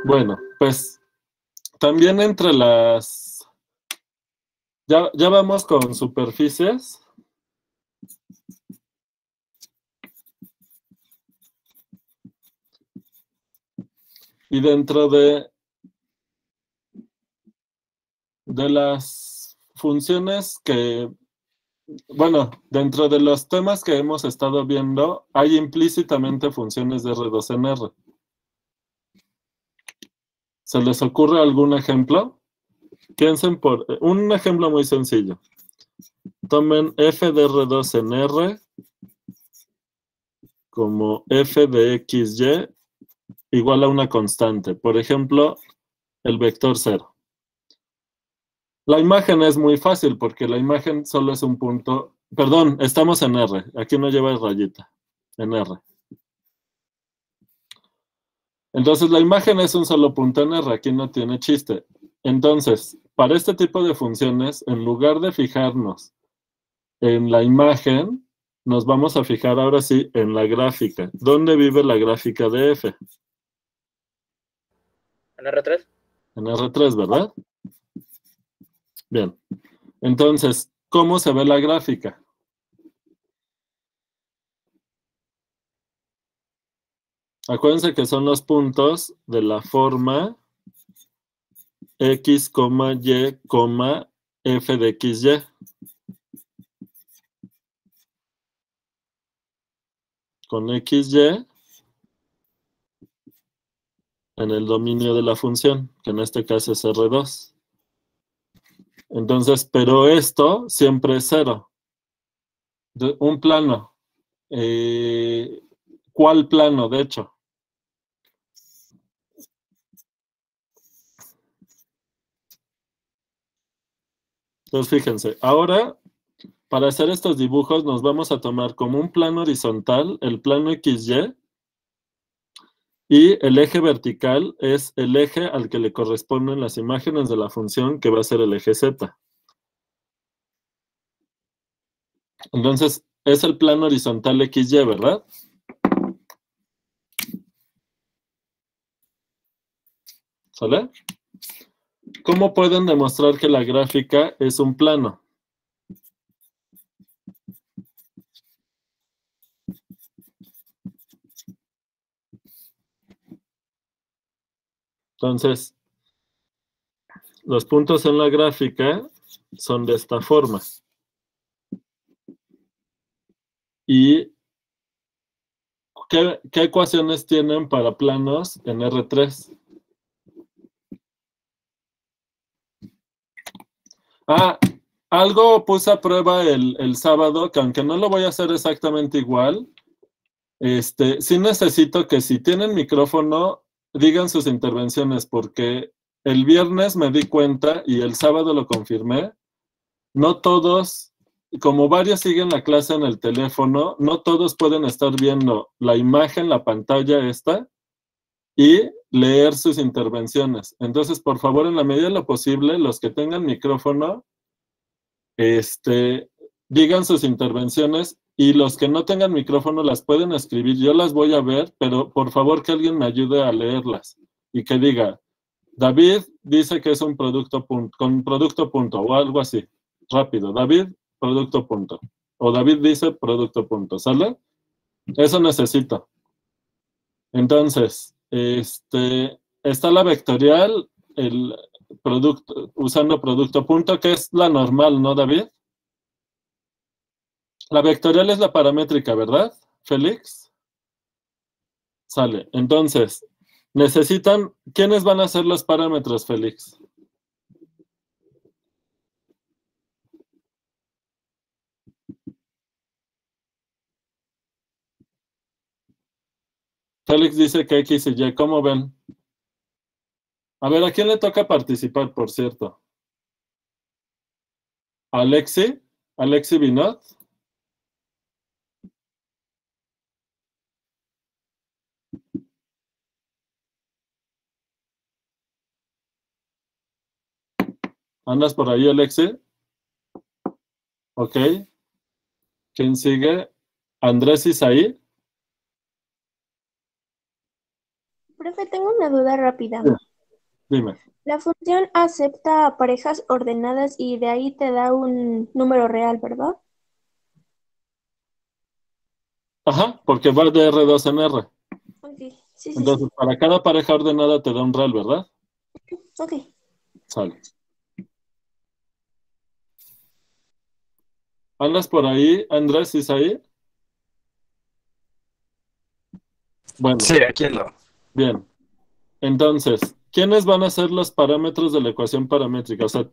Bueno, pues también entre las... Ya vamos con superficies. Y dentro de las funciones que, bueno, dentro de los temas que hemos estado viendo, hay implícitamente funciones de R2 en R. ¿Se les ocurre algún ejemplo? Piensen por un ejemplo muy sencillo. Tomen f de R2 en R como f de xy igual a una constante. Por ejemplo, el vector 0. La imagen es muy fácil porque la imagen solo es un punto. Perdón, estamos en R. Aquí no lleva rayita. En R. Entonces la imagen es un solo punto en R. Aquí no tiene chiste. Entonces, para este tipo de funciones, en lugar de fijarnos en la imagen, nos vamos a fijar ahora sí en la gráfica. ¿Dónde vive la gráfica de f? ¿En R3? En R3, ¿verdad? Bien. Entonces, ¿cómo se ve la gráfica? Acuérdense que son los puntos de la forma x, y, f de xy. Con xy en el dominio de la función, que en este caso es R2. Entonces, pero esto siempre es 0. Un plano. ¿Cuál plano, de hecho? Entonces, fíjense, ahora, para hacer estos dibujos, nos vamos a tomar como un plano horizontal, el plano XY, y el eje vertical es el eje al que le corresponden las imágenes de la función, que va a ser el eje Z. Entonces, es el plano horizontal XY, ¿verdad? ¿Sale? ¿Cómo pueden demostrar que la gráfica es un plano? Entonces, los puntos en la gráfica son de esta forma. ¿Y qué ecuaciones tienen para planos en R3? Ah, algo puse a prueba el sábado, que aunque no lo voy a hacer exactamente igual, sí necesito que si tienen micrófono, digan sus intervenciones, porque el viernes me di cuenta y el sábado lo confirmé, no todos, como varios siguen la clase en el teléfono, no todos pueden estar viendo la imagen, la pantalla esta, y leer sus intervenciones. Entonces, por favor, en la medida de lo posible, los que tengan micrófono, digan sus intervenciones y los que no tengan micrófono las pueden escribir. Yo las voy a ver, pero por favor que alguien me ayude a leerlas y que diga, David dice que es un producto punto, con producto punto o algo así. Rápido, David, producto punto. O David dice producto punto, ¿sale? Eso necesito. Entonces, está la vectorial, el producto, usando producto punto, que es la normal, ¿no, David? La vectorial es la paramétrica, ¿verdad, Félix? Sale. Entonces, necesitan, ¿quiénes van a ser los parámetros, Félix? Félix dice que X y Y, ¿cómo ven? A ver, ¿a quién le toca participar, por cierto? ¿Alexi? ¿Alexi Binot? ¿Andas por ahí, Alexi? Ok. ¿Quién sigue? ¿Andrés Isaí? Profe, tengo una duda rápida. Sí, dime. La función acepta parejas ordenadas y de ahí te da un número real, ¿verdad? Ajá, porque va de R2 en R. Ok, sí, sí, Entonces, sí. para cada pareja ordenada te da un real, ¿verdad? Ok. Sale. ¿Andas por ahí, Andrés Isaí? Bueno, Sí, aquí ando. bien. Entonces, ¿quiénes van a ser los parámetros de la ecuación paramétrica? O sea,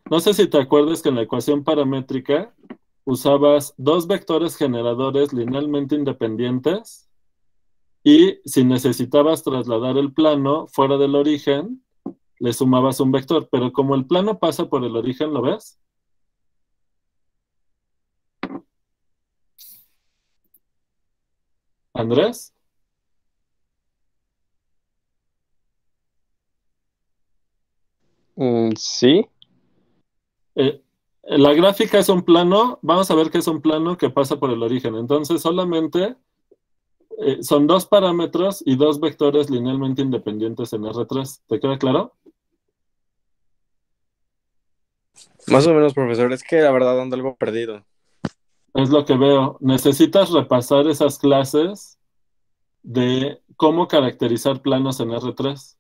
no sé si te acuerdas que en la ecuación paramétrica usabas dos vectores generadores linealmente independientes y si necesitabas trasladar el plano fuera del origen, le sumabas un vector. Pero como el plano pasa por el origen, ¿lo ves? Andrés, Sí. la gráfica es un plano, vamos a ver que es un plano que pasa por el origen. Entonces, solamente son dos parámetros y dos vectores linealmente independientes en R3. ¿Te queda claro? Más o menos, profesor. Es que la verdad ando algo perdido. Es lo que veo. Necesitas repasar esas clases de cómo caracterizar planos en R3.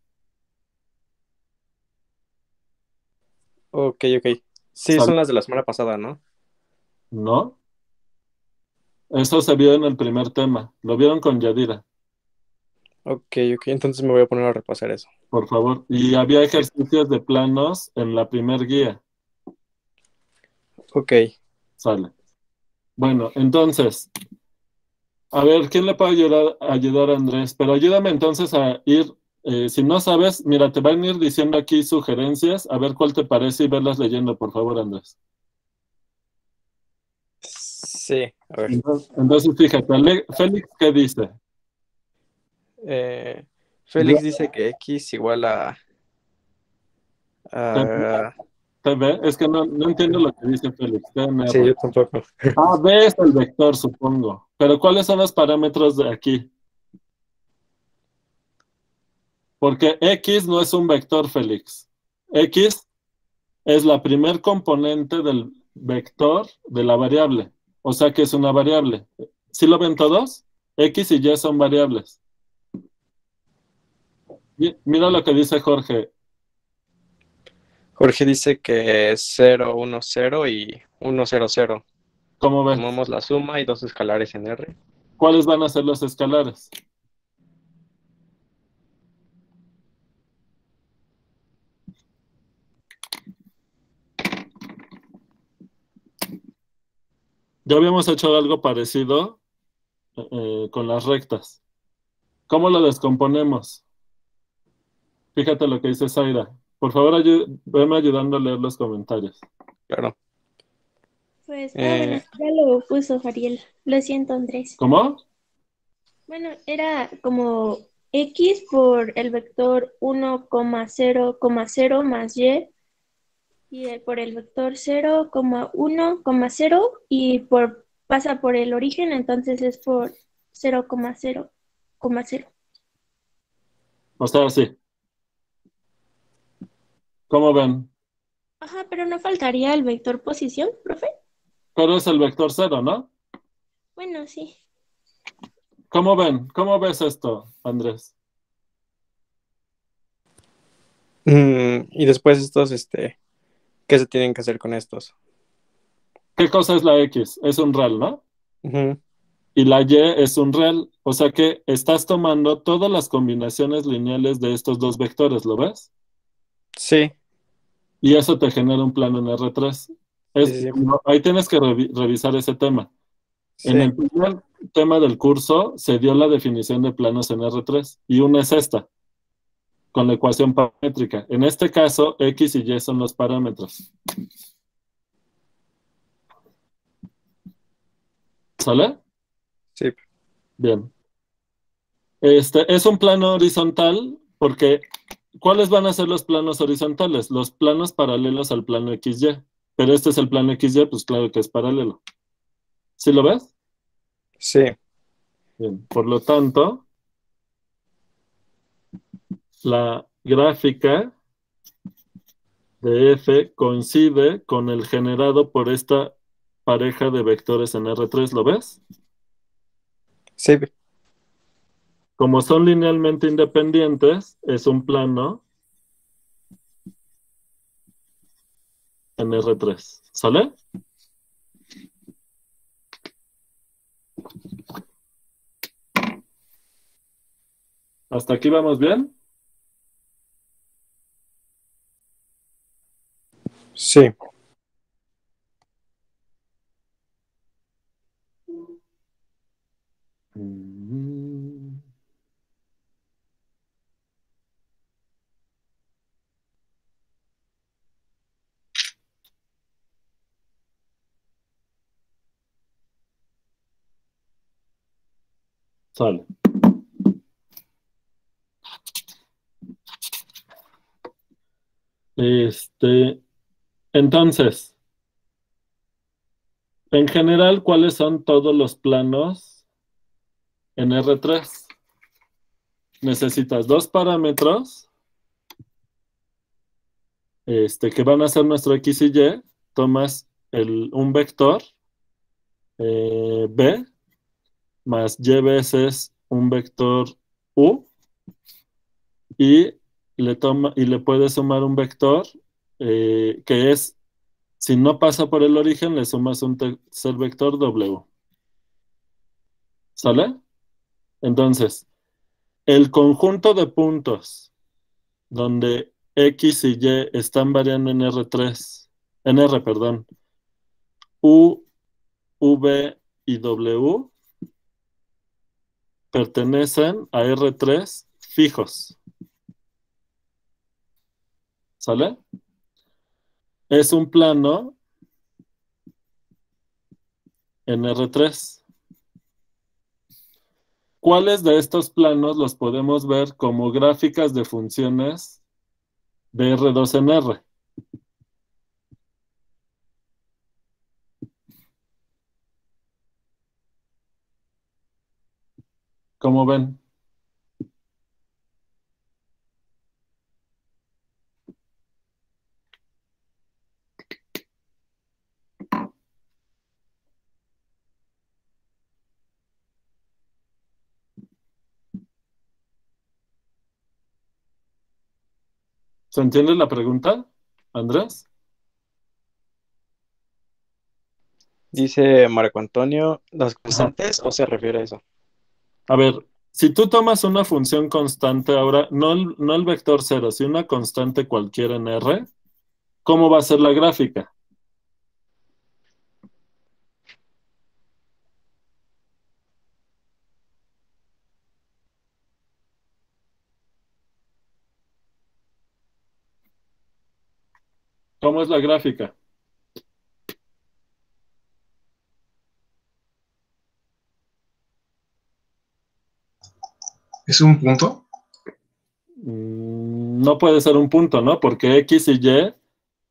Ok, ok. Sí, ¿Sale? son las de la semana pasada, ¿no? ¿No? Eso se vio en el primer tema. Lo vieron con Yadira, Ok, ok. Entonces me voy a poner a repasar eso. por favor. Y había Sí. ejercicios de planos en la primer guía. Ok. Sale. Bueno, entonces, a ver, ¿quién le puede ayudar a Andrés? Pero ayúdame entonces a ir, si no sabes, mira, te van a ir diciendo aquí sugerencias, a ver cuál te parece y verlas leyendo, por favor, Andrés. Sí, a ver. Entonces, fíjate, Félix, ¿qué dice? Eh, Yo, Félix dice que X igual a... ¿te, a- te ve? Es que no entiendo lo que dice Félix, Sí, TNR. yo tampoco. Ah, B es el vector, supongo. Pero ¿cuáles son los parámetros de aquí? Porque X no es un vector, Félix. X es la primer componente del vector de la variable. O sea que es una variable. ¿Sí lo ven todos? X y Y son variables. Mira lo que dice Jorge. Jorge dice que es 0, 1, 0 y 1, 0, 0. ¿Cómo ves? Tomamos la suma y dos escalares en R. ¿Cuáles van a ser los escalares? Ya habíamos hecho algo parecido con las rectas. ¿Cómo lo descomponemos? Fíjate lo que dice Zaira. Por favor, veme ayudando a leer los comentarios. Claro. Pues, bueno, Eh, ya lo puso Ariel. Lo siento, Andrés. ¿Cómo? Bueno, era como X por el vector 1,0,0 más y por el vector 0,1,0 y pasa por el origen, entonces es por 0,0,0. O sea, sí. ¿Cómo ven? Ajá, pero no faltaría el vector posición, profe. Pero es el vector cero, ¿no? Bueno, sí. ¿Cómo ven? ¿Cómo ves esto, Andrés? y después estos, ¿qué se tienen que hacer con estos? ¿Qué cosa es la X? Es un real, ¿no? Ujú. Y la Y es un real. O sea que estás tomando todas las combinaciones lineales de estos dos vectores, ¿lo ves? Sí, Y eso te genera un plano en R3. sí, sí, sí. No, ahí tienes que revisar ese tema. En Sí. el primer tema del curso se dio la definición de planos en R3 y una es esta, con la ecuación paramétrica. En este caso, X y Y son los parámetros. ¿Sale? Sí. Bien. Este es un plano horizontal porque ¿cuáles van a ser los planos horizontales? Los planos paralelos al plano XY. Pero este es el plano XY, pues claro que es paralelo. ¿Sí lo ves? Sí. Bien. Por lo tanto, la gráfica de F coincide con el generado por esta pareja de vectores en R3, ¿lo ves? Sí. Como son linealmente independientes, es un plano en R3. ¿Sale? ¿Hasta aquí vamos bien? Sí. Mm. Sale. Entonces, en general, ¿cuáles son todos los planos en R3? Necesitas dos parámetros, que van a ser nuestro X y Y. Tomas un vector, B, más Y veces un vector U, y le puedes sumar un vector, que es, si no pasa por el origen, le sumas un tercer vector W. ¿Sale? Entonces, el conjunto de puntos donde X y Y están variando en R, perdón, U, V y W pertenecen a R3 fijos. ¿Sale? Es un plano en R3. ¿Cuáles de estos planos los podemos ver como gráficas de funciones de R2 en R? ¿Cómo ven? ¿Se entiende la pregunta, Andrés? Dice Marco Antonio, ¿las Ajá. constantes o se refiere a eso? A ver, si tú tomas una función constante ahora, no el vector 0, sino una constante cualquiera en R, ¿cómo va a ser la gráfica? ¿Cómo es la gráfica? ¿Es un punto? No puede ser un punto, ¿no? Porque X y Y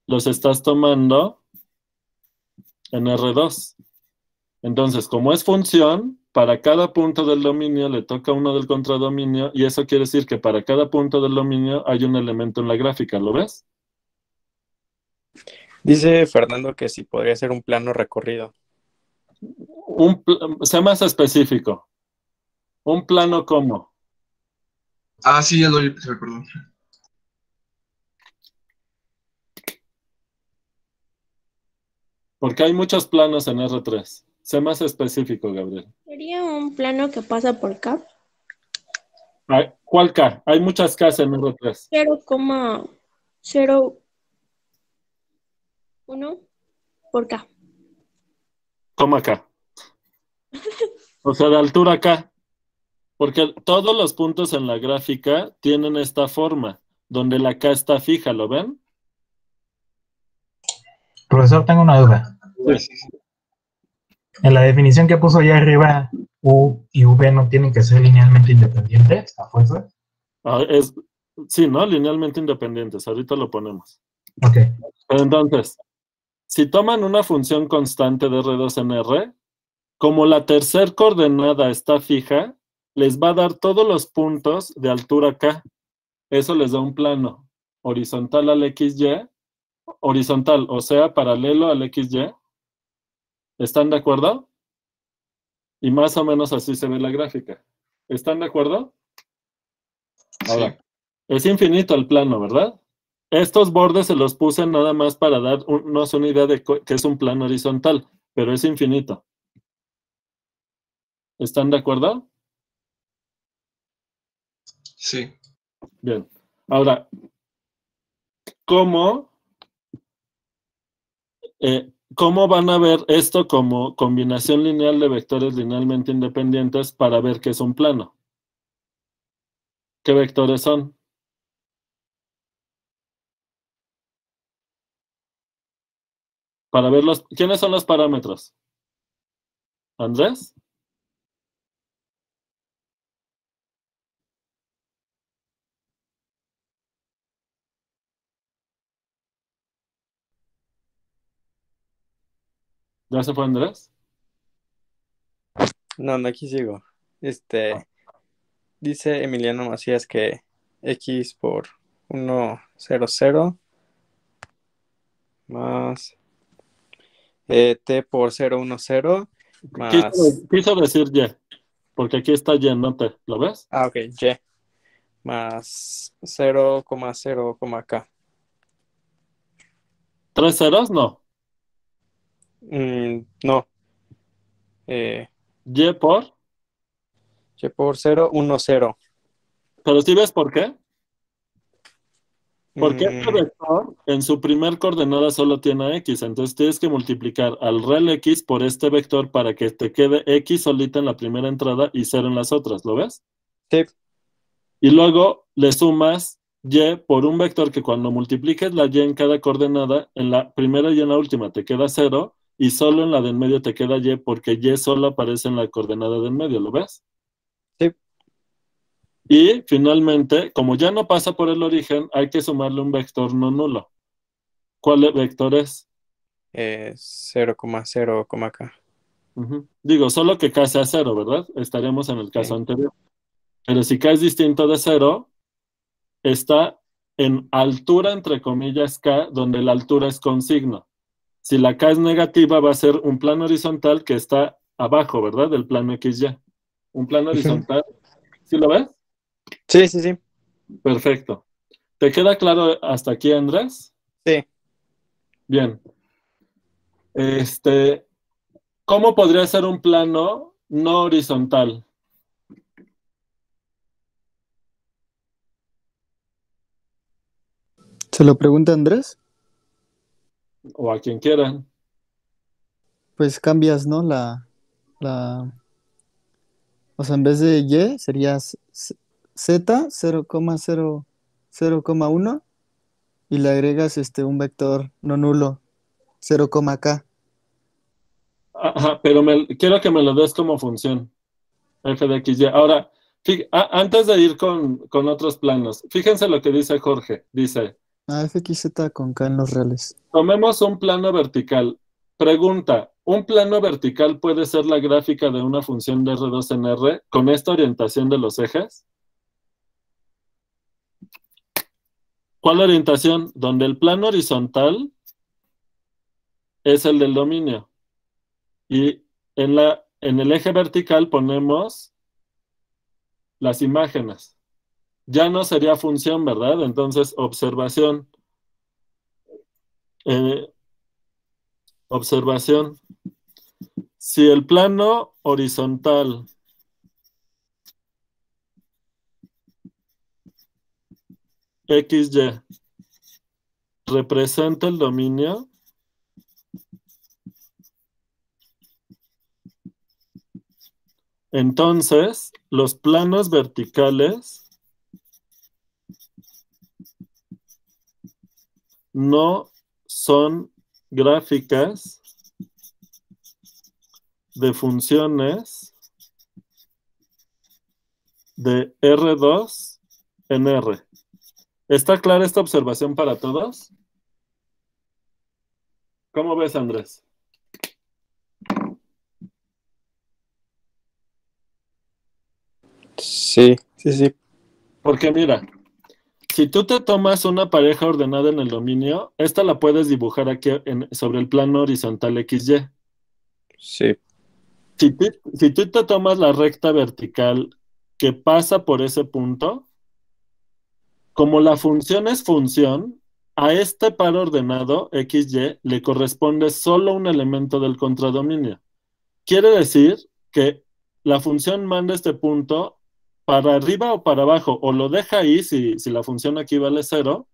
los estás tomando en R2. Entonces, como es función, para cada punto del dominio le toca uno del contradominio, y eso quiere decir que para cada punto del dominio hay un elemento en la gráfica, ¿lo ves? Dice Fernando que sí podría ser un plano recorrido. Sea más específico. ¿Un plano cómo? Ah, sí, ya lo recuerdo. Porque hay muchos planos en R3. Sé más específico, Gabriel. ¿Sería un plano que pasa por K? ¿Cuál K? Hay muchas Ks en R3. 0,01 por K. Coma K. O sea, de altura K. Porque todos los puntos en la gráfica tienen esta forma, donde la K está fija, ¿lo ven? Profesor, tengo una duda. Sí. En la definición que puso allá arriba, U y V no tienen que ser linealmente independientes a fuerza. Sí, ¿no? Linealmente independientes. Ahorita lo ponemos. Ok. Pero entonces, si toman una función constante de R2 en R, como la tercer coordenada está fija, les va a dar todos los puntos de altura K. eso les da un plano horizontal al XY, horizontal, o sea, paralelo al XY. ¿Están de acuerdo? Y más o menos así se ve la gráfica. ¿Están de acuerdo? Ahora, es infinito el plano, ¿verdad? Estos bordes se los puse nada más para darnos una idea de que es un plano horizontal, pero es infinito. ¿Están de acuerdo? Sí. Bien. Ahora, ¿cómo van a ver esto como combinación lineal de vectores linealmente independientes para ver que es un plano? ¿Qué vectores son? Para ver ¿quiénes son los parámetros? ¿Andrés? ¿Ya se fue Andrés? No, aquí sigo. Dice Emiliano Macías que X por 1, 0, 0 más T por 0, 1, 0 más... Quiso decir Y, porque aquí está Y, no T. ¿Lo ves? Ah, ok, Y más 0,0, K. ¿Tres ceros? No. No. Y por... Y por 0, 1, 0. ¿Pero sí ves por qué? Porque este Mm, vector en su primer coordenada solo tiene X, entonces tienes que multiplicar al rel X por este vector para que te quede X solita en la primera entrada y 0 en las otras, ¿lo ves? sí. Y luego le sumas Y por un vector que cuando multipliques la Y en cada coordenada, en la primera y en la última te queda 0 y solo en la del medio te queda Y porque Y solo aparece en la coordenada del medio, ¿lo ves? Sí. Y finalmente, como ya no pasa por el origen, hay que sumarle un vector no nulo. ¿Cuál vector es? 0,0, K. Digo, solo que K sea 0, ¿verdad? Estaríamos en el caso Sí. anterior. Pero si K es distinto de 0, está en altura, entre comillas, K, donde la altura es con signo. Si la K es negativa, va a ser un plano horizontal que está abajo, ¿verdad? Del plano XY. Un plano horizontal. ¿Sí lo ves? Sí, sí, sí. Perfecto. ¿Te queda claro hasta aquí, Andrés? Sí. Bien. ¿Cómo podría ser un plano no horizontal? ¿Se lo pregunta Andrés? O a quien quieran. Pues cambias, ¿no? La, o sea, en vez de Y sería Z 0,0, 0,1 y le agregas un vector no nulo 0, K. Ajá, pero quiero que me lo des como función. F de X, Y. Ahora, antes de ir con otros planos, fíjense lo que dice Jorge. Dice, FXZ con K en los reales. tomemos un plano vertical. Pregunta, ¿un plano vertical puede ser la gráfica de una función de R2 en R con esta orientación de los ejes? ¿Cuál orientación? Donde el plano horizontal es el del dominio. Y en el eje vertical ponemos las imágenes. Ya no sería función, ¿verdad? Entonces, observación. Observación. Si el plano horizontal XY representa el dominio, entonces los planos verticales no son gráficas de funciones de R2 en R. ¿Está clara esta observación para todos? ¿Cómo ves, Andrés? Sí, sí, sí. Porque mira, si tú te tomas una pareja ordenada en el dominio, esta la puedes dibujar aquí sobre el plano horizontal XY. Sí. Si tú te tomas la recta vertical que pasa por ese punto, como la función es función, a este par ordenado XY le corresponde solo un elemento del contradominio. Quiere decir que la función manda este punto para arriba o para abajo, o lo deja ahí si la función aquí vale 0,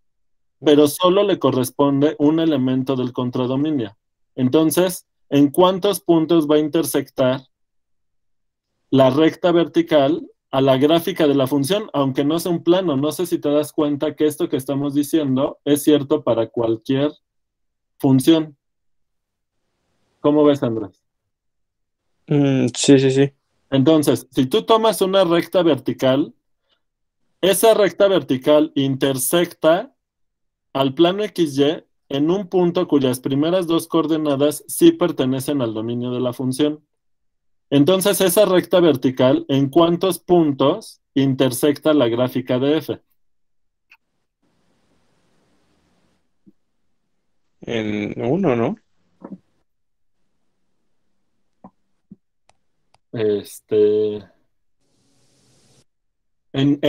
pero solo le corresponde un elemento del contradominio. Entonces, ¿en cuántos puntos va a intersectar la recta vertical a la gráfica de la función, aunque no sea un plano? No sé si te das cuenta que esto que estamos diciendo es cierto para cualquier función. ¿Cómo ves, Andrés? Sí, sí, sí. Entonces, si tú tomas una recta vertical, esa recta vertical intersecta al plano XY en un punto cuyas primeras dos coordenadas sí pertenecen al dominio de la función. Entonces, esa recta vertical, ¿en cuántos puntos intersecta la gráfica de F? En uno, ¿no? En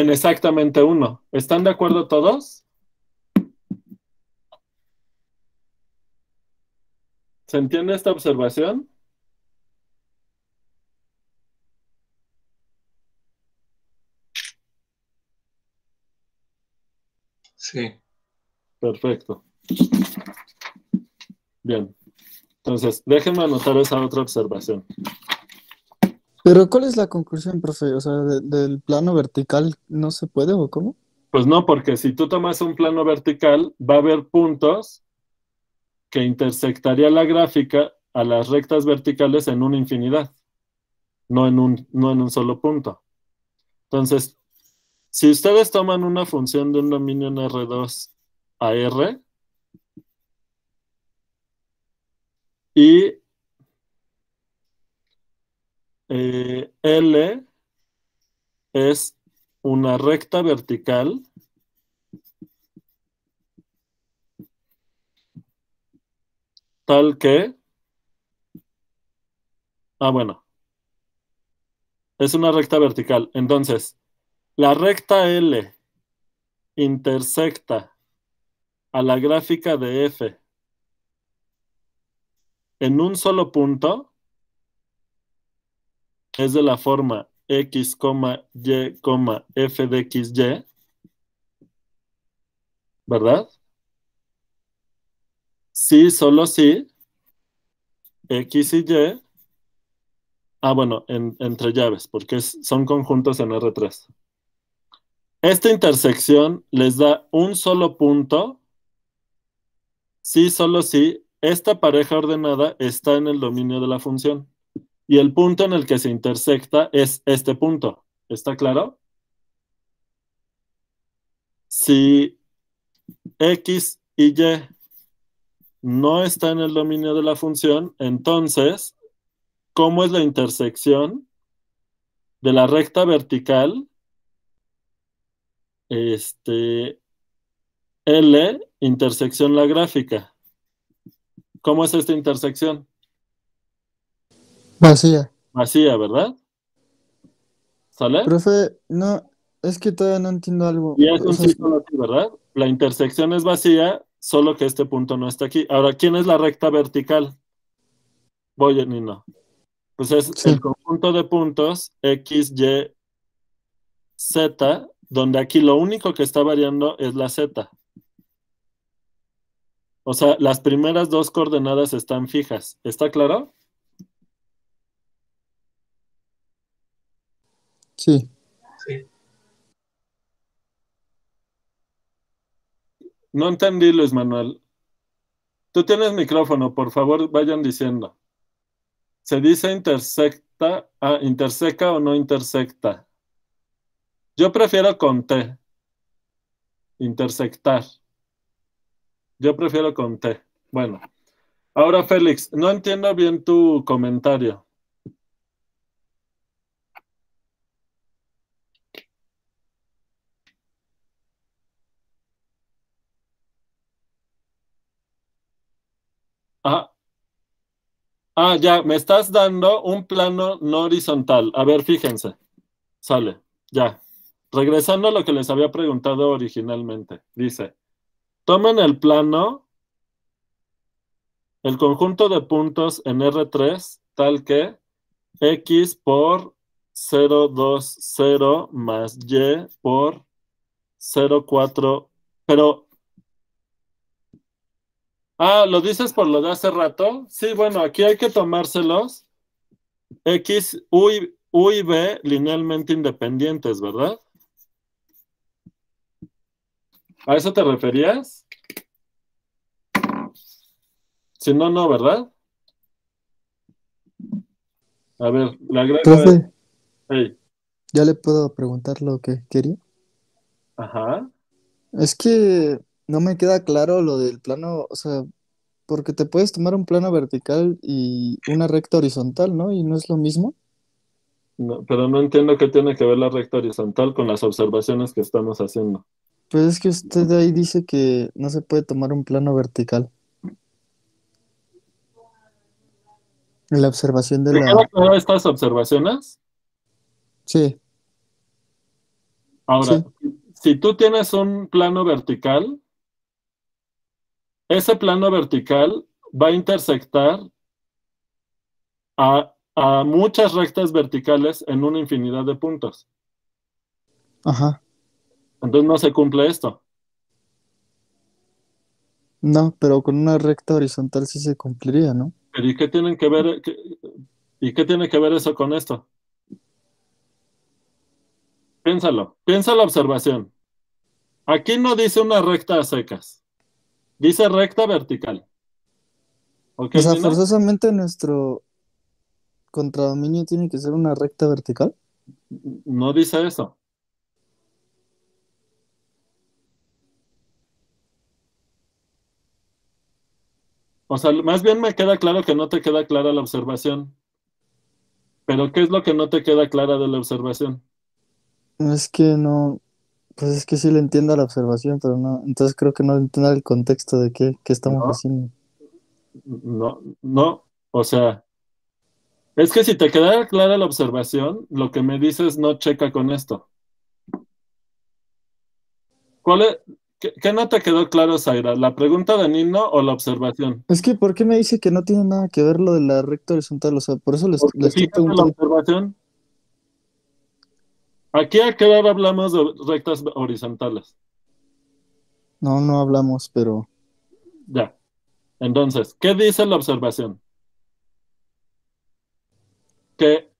exactamente uno. ¿Están de acuerdo todos? ¿Se entiende esta observación? Sí. Perfecto. Bien. Entonces, déjenme anotar esa otra observación. Pero ¿cuál es la conclusión, profe? O sea, del plano vertical no se puede, ¿o cómo? Pues no, porque si tú tomas un plano vertical, va a haber puntos que intersectaría la gráfica a las rectas verticales en una infinidad, no en un solo punto. Entonces, si ustedes toman una función de un dominio en R2 a R y L es una recta vertical tal que, bueno, es una recta vertical. Entonces, la recta L intersecta a la gráfica de F en un solo punto, es de la forma X, Y, F de XY, ¿verdad? Sí, solo sí, X y Y, bueno, entre llaves, porque son conjuntos en R3. Esta intersección les da un solo punto, sí, solo sí, esta pareja ordenada está en el dominio de la función. Y el punto en el que se intersecta es este punto. ¿Está claro? Si X y Y no está en el dominio de la función, entonces, ¿cómo es la intersección de la recta vertical? L, intersección la gráfica. ¿Cómo es esta intersección? Vacía. Vacía, ¿verdad? ¿Sale? Profe, no, es que todavía no entiendo algo. Y es O un sea, círculo aquí, ¿verdad? La intersección es vacía, solo que este punto no está aquí. Ahora, ¿quién es la recta vertical? Voy, Nino. Pues es sí. el conjunto de puntos X, Y, Z, donde aquí lo único que está variando es la Z. O sea, las primeras dos coordenadas están fijas. ¿Está claro? Sí. Sí. No entendí, Luis Manuel. Tú tienes micrófono, por favor, vayan diciendo. ¿Se dice interseca o no intersecta? Yo prefiero con T, intersectar. Yo prefiero con T. Bueno, ahora Félix, no entiendo bien tu comentario. Ah, ya, me estás dando un plano no horizontal. A ver, fíjense. Sale, ya. Regresando a lo que les había preguntado originalmente. Dice, tomen el plano, el conjunto de puntos en R3, tal que X por 0,20 más Y por 0,4. Pero, ¿lo dices por lo de hace rato? Sí, bueno, aquí hay que tomárselos. X, U y B linealmente independientes, ¿verdad? ¿A eso te referías? Si no, no, ¿verdad? A ver, le agrego... Profe, Hey, ¿ya le puedo preguntar lo que quería? ajá. Es que no me queda claro lo del plano, o sea, porque te puedes tomar un plano vertical y una recta horizontal, ¿no? Y no es lo mismo. No, pero no entiendo qué tiene que ver la recta horizontal con las observaciones que estamos haciendo. Pues es que usted ahí dice que no se puede tomar un plano vertical. En la observación de ¿Te queda la... clara estas observaciones? Sí, Ahora, sí, si tú tienes un plano vertical, ese plano vertical va a intersectar a muchas rectas verticales en una infinidad de puntos. ajá. Entonces no se cumple esto. No, pero con una recta horizontal sí se cumpliría, ¿no? Pero ¿y qué tienen que ver, y qué tiene que ver eso con esto? Piénsalo, piensa la observación. Aquí no dice una recta a secas, dice recta vertical. ¿Ok, O sea, Nina? forzosamente nuestro contradominio tiene que ser una recta vertical. No dice eso. O sea, más bien me queda claro que no te queda clara la observación. Pero ¿qué es lo que no te queda clara de la observación? Es que no, pues es que sí le entiendo la observación, pero no, entonces creo que no entiendo el contexto de qué estamos No, haciendo. no, no. O sea, es que si te quedara clara la observación, lo que me dices no checa con esto. ¿Cuál es, qué no te quedó claro, Zaira? ¿La pregunta de Nino o la observación? Es que, ¿por qué me dice que no tiene nada que ver lo de la recta horizontal? O sea, por eso le Porque estoy fíjate la preguntando. observación. Aquí a qué hora hablamos de rectas horizontales. No, no hablamos, pero Ya. Entonces, ¿qué dice la observación? Que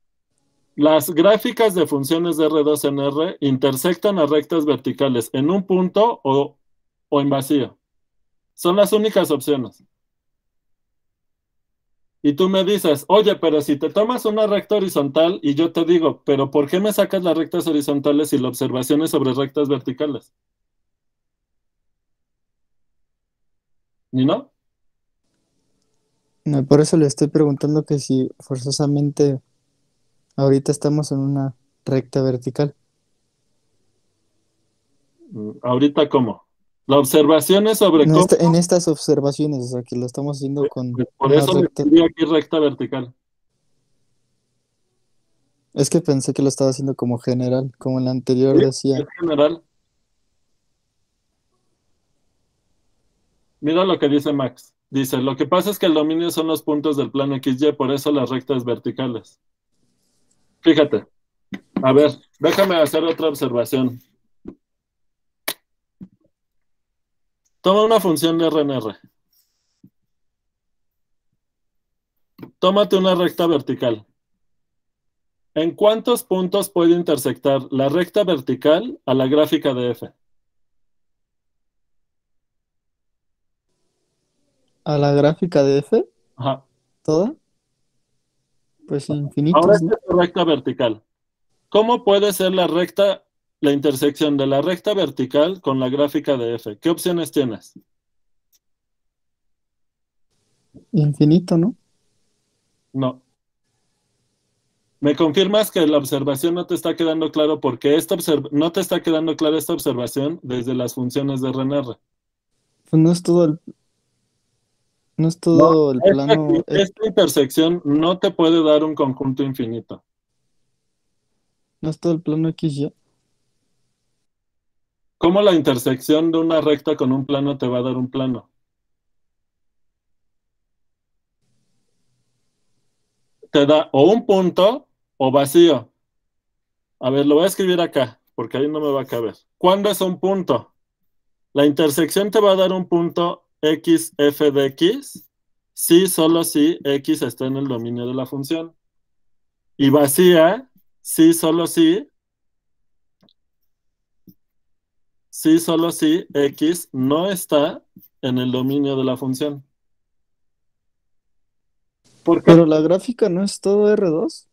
las gráficas de funciones de R2 en R intersectan a rectas verticales en un punto o en vacío. Son las únicas opciones. Y tú me dices, oye, pero si te tomas una recta horizontal y yo te digo, pero ¿por qué me sacas las rectas horizontales si la observación es sobre rectas verticales? ¿Ni no? por eso le estoy preguntando que si forzosamente ahorita estamos en una recta vertical. Ahorita, ¿cómo? La observación es sobre En cómo, en estas observaciones, o sea, que lo estamos haciendo con pues por una eso le recta. escribí aquí recta vertical. Es que pensé que lo estaba haciendo como general, como en la anterior ¿Sí? decía. Es general. Mira lo que dice Max. Dice, lo que pasa es que el dominio son los puntos del plano XY, por eso las rectas verticales. Fíjate. A ver, déjame hacer otra observación. Toma una función de R en R. Tómate una recta vertical. ¿En cuántos puntos puede intersectar la recta vertical a la gráfica de F? A la gráfica de F, Ajá. toda, pues Ahora infinitos, esta ¿no? es la recta vertical. ¿Cómo puede ser la recta, la intersección de la recta vertical con la gráfica de F? ¿Qué opciones tienes? Infinito, ¿no? No. ¿Me confirmas que la observación no te está quedando claro porque no te está quedando clara esta observación desde las funciones de R en R? Pues no es todo el... No es todo el plano. Esta intersección no te puede dar un conjunto infinito. No es todo el plano XY. ¿Cómo la intersección de una recta con un plano te va a dar un plano? Te da o un punto o vacío. A ver, lo voy a escribir acá, porque ahí no me va a caber. ¿Cuándo es un punto? La intersección te va a dar un punto x f de x, si solo si x está en el dominio de la función. Y vacía, si solo si solo si x no está en el dominio de la función. ¿Por qué? Pero la gráfica no es todo R2.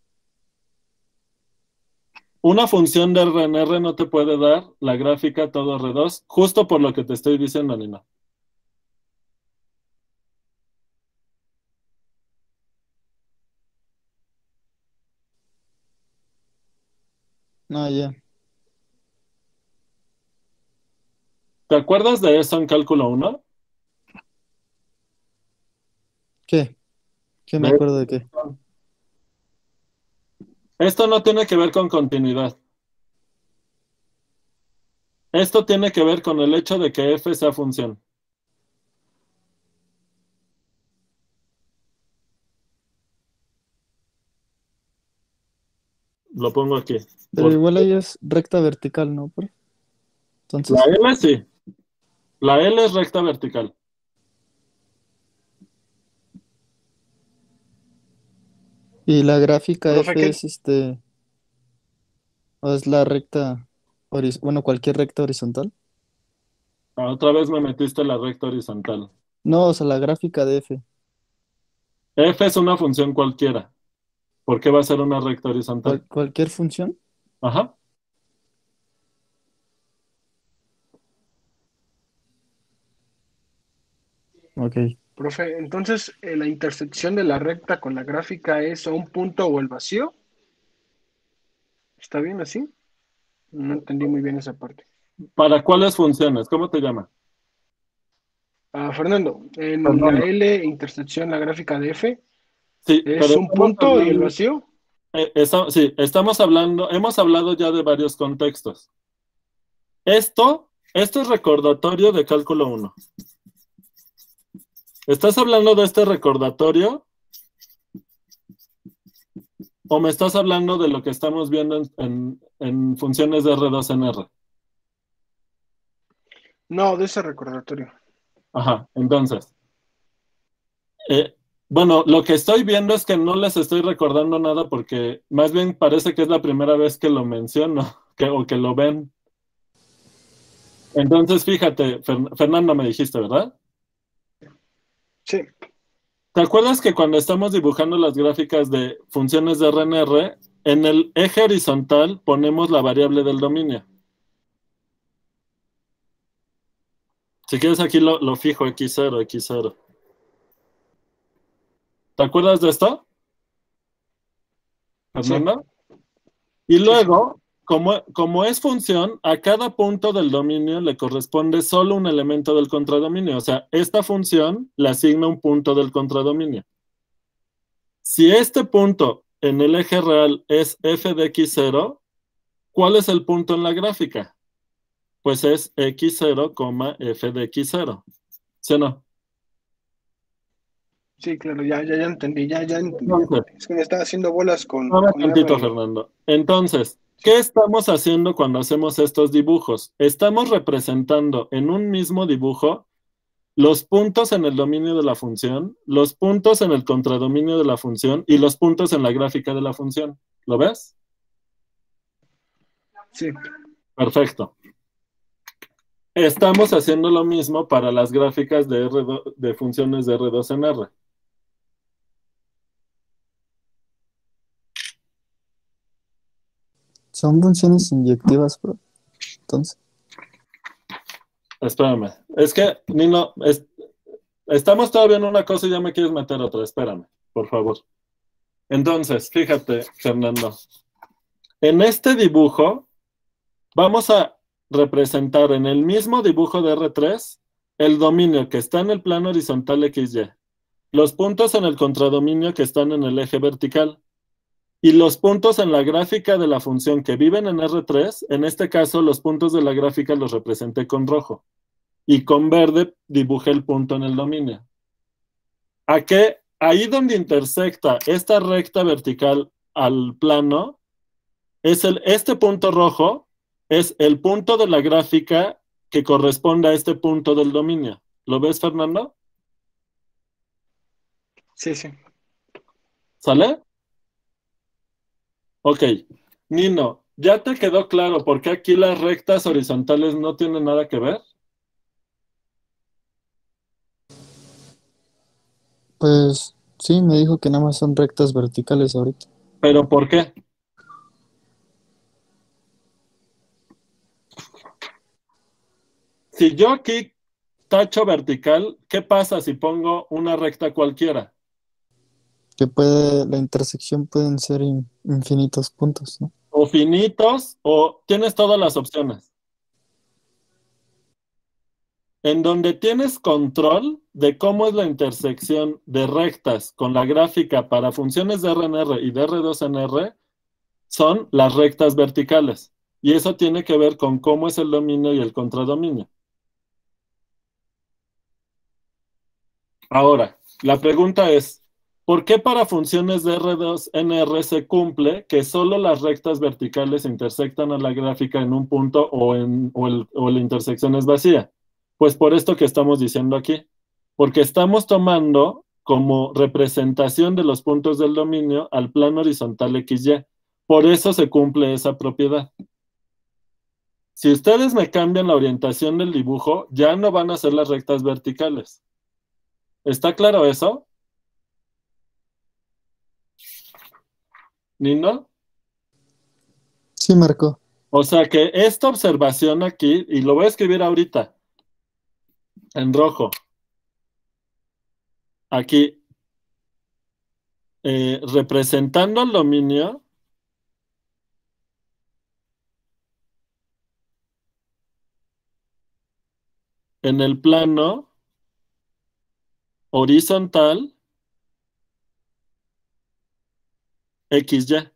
Una función de R en R no te puede dar la gráfica todo R2, justo por lo que te estoy diciendo, Nina. No, ya. ¿Te acuerdas de eso en cálculo 1? ¿Qué? ¿Qué me acuerdo de qué? Esto no tiene que ver con continuidad. Esto tiene que ver con el hecho de que f sea función. Lo pongo aquí. Pero igual ahí es recta vertical, ¿no? Entonces, La L sí. La L es recta vertical. y la gráfica Profe, F ¿qué? es o es la recta, bueno, cualquier recta horizontal. Otra vez me metiste la recta horizontal. No, o sea, la gráfica de F. F es una función cualquiera. ¿Por qué va a ser una recta horizontal? Cualquier función. Ajá. Ok. Profe, entonces la intersección de la recta con la gráfica es o un punto o el vacío. ¿Está bien así? No entendí muy bien esa parte. ¿Para cuáles funciones? ¿Cómo te llama? Fernando, en la Fernando. L intersección, la gráfica de F, Sí, ¿es pero un estamos punto y el hablando, vacío? sí, estamos hablando, hemos hablado ya de varios contextos. Esto es recordatorio de cálculo 1. ¿Estás hablando de este recordatorio? ¿O me estás hablando de lo que estamos viendo en funciones de R2 en R? No, de ese recordatorio. Ajá, entonces. Bueno, lo que estoy viendo es que no les estoy recordando nada porque más bien parece que es la primera vez que lo menciono o que lo ven. Entonces, fíjate, Fernando me dijiste, ¿verdad? Sí, ¿Te acuerdas que cuando estamos dibujando las gráficas de funciones de R en R, en el eje horizontal ponemos la variable del dominio? Si quieres aquí lo fijo, x0, x0. ¿Te acuerdas de esto, sí, Fernando? Y sí. luego, como es función, a cada punto del dominio le corresponde solo un elemento del contradominio. O sea, esta función le asigna un punto del contradominio. Si este punto en el eje real es f de x0, ¿cuál es el punto en la gráfica? Pues es x0, f de x0. ¿Sí o no? Sí, claro, ya entendí, ya entendí. Entonces, Es que me estaba haciendo bolas con dame tantito, R. Fernando. Entonces, ¿qué estamos haciendo cuando hacemos estos dibujos? Estamos representando en un mismo dibujo los puntos en el dominio de la función, los puntos en el contradominio de la función y los puntos en la gráfica de la función. ¿Lo ves? Sí, Perfecto. Estamos haciendo lo mismo para las gráficas de de funciones de R2 en R. Son funciones inyectivas, bro. Entonces, Espérame. Es que, Nino, estamos todavía en una cosa y ya me quieres meter otra. Espérame, por favor. Entonces, fíjate, Fernando. En este dibujo, vamos a representar en el mismo dibujo de R3 el dominio que está en el plano horizontal XY. los puntos en el contradominio que están en el eje vertical y los puntos en la gráfica de la función que viven en R3, en este caso los puntos de la gráfica los representé con rojo y con verde dibujé el punto en el dominio. ¿A qué? Ahí donde intersecta esta recta vertical al plano, este punto rojo es el punto de la gráfica que corresponde a este punto del dominio. ¿Lo ves, Fernando? Sí, sí. ¿Sale? Ok. Nino, ¿ya te quedó claro por qué aquí las rectas horizontales no tienen nada que ver? Pues sí, me dijo que nada más son rectas verticales ahorita. ¿Pero por qué? Si yo aquí tacho vertical, ¿qué pasa si pongo una recta cualquiera? Que la intersección pueden ser infinitos puntos, ¿no? O finitos, o tienes todas las opciones. En donde tienes control de cómo es la intersección de rectas con la gráfica para funciones de RNR y de R2NR, son las rectas verticales. Y eso tiene que ver con cómo es el dominio y el contradominio. Ahora, la pregunta es, ¿por qué para funciones de R2NR se cumple que solo las rectas verticales intersectan a la gráfica en un punto o la intersección es vacía? Pues por esto que estamos diciendo aquí, porque estamos tomando como representación de los puntos del dominio al plano horizontal XY. Por eso se cumple esa propiedad. Si ustedes me cambian la orientación del dibujo, ya no van a ser las rectas verticales. ¿Está claro eso? ¿Nino? Sí, Marco. O sea que esta observación aquí, y lo voy a escribir ahorita, en rojo, aquí, representando el dominio, en el plano horizontal XY.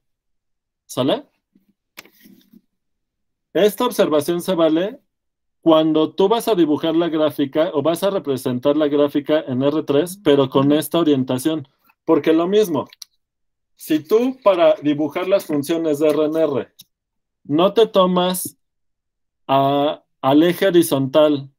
¿Sale? Esta observación se vale cuando tú vas a dibujar la gráfica o vas a representar la gráfica en R3, pero con esta orientación. Porque lo mismo, si tú para dibujar las funciones de RNR no te tomas al eje horizontal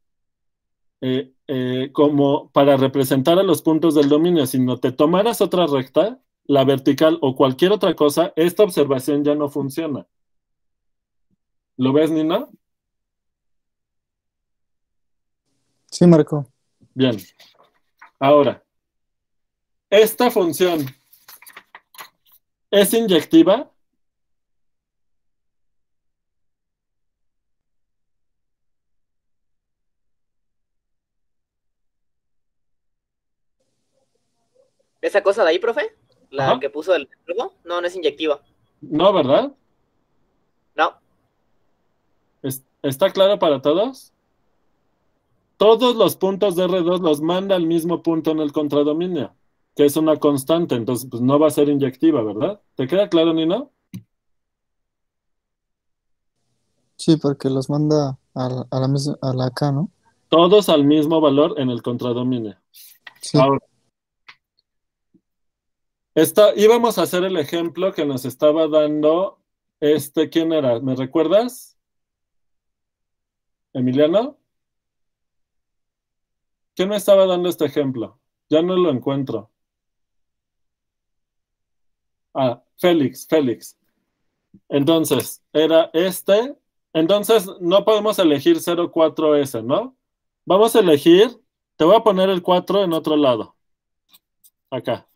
como para representar a los puntos del dominio, sino te tomaras otra recta, la vertical o cualquier otra cosa, esta observación ya no funciona. ¿Lo ves, Nina? Sí, Marco. Bien. Ahora, esta función es inyectiva. ¿Esa cosa de ahí, profe? ¿La Ajá. que puso el logo? No, no es inyectiva. No, ¿verdad? No. ¿Está claro para todos? Todos los puntos de R2 los manda al mismo punto en el contradominio, que es una constante, entonces pues no va a ser inyectiva, ¿verdad? ¿Te queda claro, Nino? Sí, porque los manda a la acá, ¿no? Todos al mismo valor en el contradominio. Sí. Ahora, íbamos a hacer el ejemplo que nos estaba dando ¿quién era? ¿Me recuerdas? ¿Emiliano? ¿Quién me estaba dando este ejemplo? Ya no lo encuentro. Ah, Félix. Entonces, era este. Entonces, no podemos elegir 04S, ¿no? Vamos a elegir, te voy a poner el 4 en otro lado. Acá.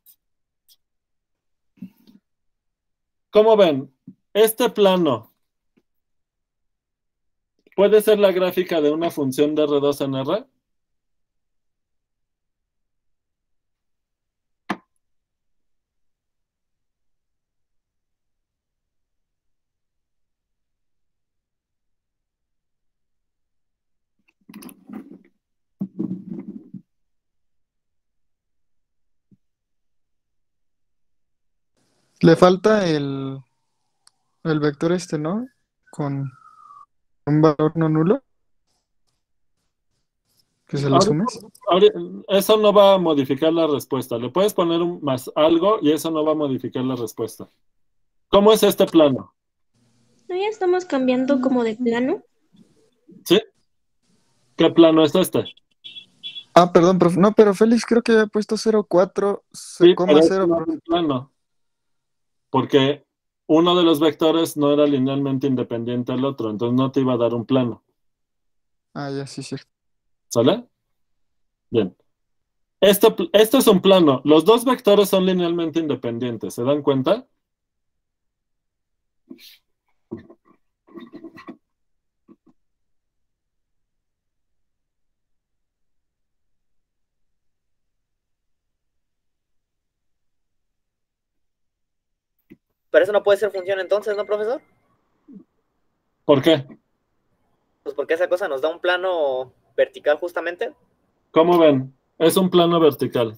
¿Cómo ven? Este plano puede ser la gráfica de una función de R2 en R. Le falta el vector ¿no? Con un valor no nulo, que se lo sumes. Eso no va a modificar la respuesta. Le puedes poner un más algo y eso no va a modificar la respuesta. ¿Cómo es este plano? ¿No ya estamos cambiando como de plano? ¿Sí? ¿Qué plano es este? Ah, perdón, profe. No, pero Félix creo que había puesto 0,4, Sí, coma pero 0, no es profe. un plano. Porque uno de los vectores no era linealmente independiente al otro, entonces no te iba a dar un plano. Ah, ya, sí, cierto. ¿Sale? Bien. Esto es un plano. Los dos vectores son linealmente independientes. ¿Se dan cuenta? Pero eso no puede ser función entonces, ¿no, profesor? ¿Por qué? Pues porque esa cosa nos da un plano vertical justamente. ¿Cómo ven? Es un plano vertical.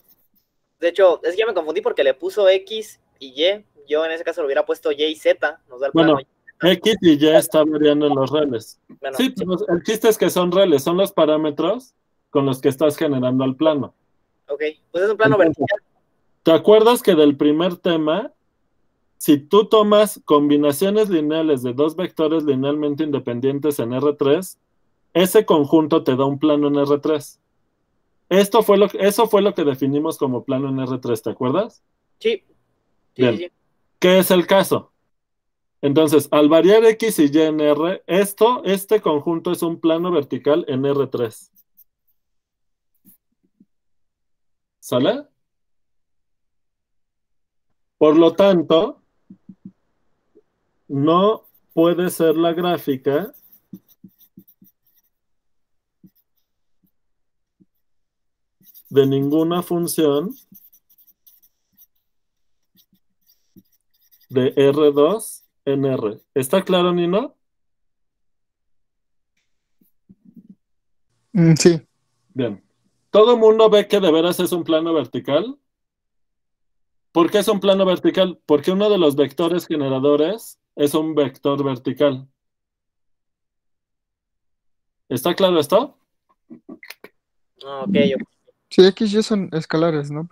De hecho, es que ya me confundí porque le puso X y Y. Yo en ese caso le hubiera puesto Y y Z. Nos da el plano. Bueno, X y Y está variando en los reles. Bueno, Sí, pero el chiste es que son reles, son los parámetros con los que estás generando el plano. Ok, pues es un plano Entonces, vertical. ¿te acuerdas que del primer tema, si tú tomas combinaciones lineales de dos vectores linealmente independientes en R3, ese conjunto te da un plano en R3? Eso fue lo que definimos como plano en R3, ¿te acuerdas? Sí. Bien. Sí. ¿Qué es el caso? Entonces, al variar X y Y en R, este conjunto es un plano vertical en R3. ¿Sale? Por lo tanto, no puede ser la gráfica de ninguna función de R2 en R. ¿Está claro, Nino? Sí. Bien. ¿Todo el mundo ve que de veras es un plano vertical? ¿Por qué es un plano vertical? Porque uno de los vectores generadores es un vector vertical. ¿Está claro esto? Ok. Sí, X y Y son escalares, ¿no?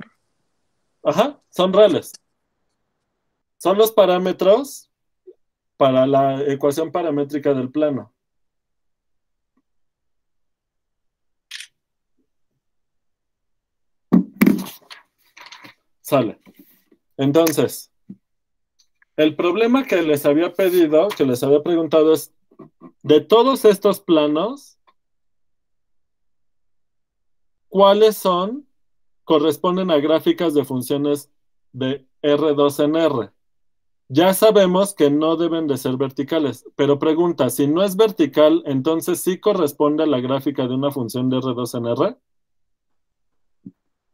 Ajá, son reales. Son los parámetros para la ecuación paramétrica del plano. Sale. Entonces, el problema que les había pedido, que les había preguntado es, de todos estos planos, ¿cuáles corresponden a gráficas de funciones de R2 en R? Ya sabemos que no deben de ser verticales, pero pregunta, si no es vertical, entonces ¿sí corresponde a la gráfica de una función de R2 en R?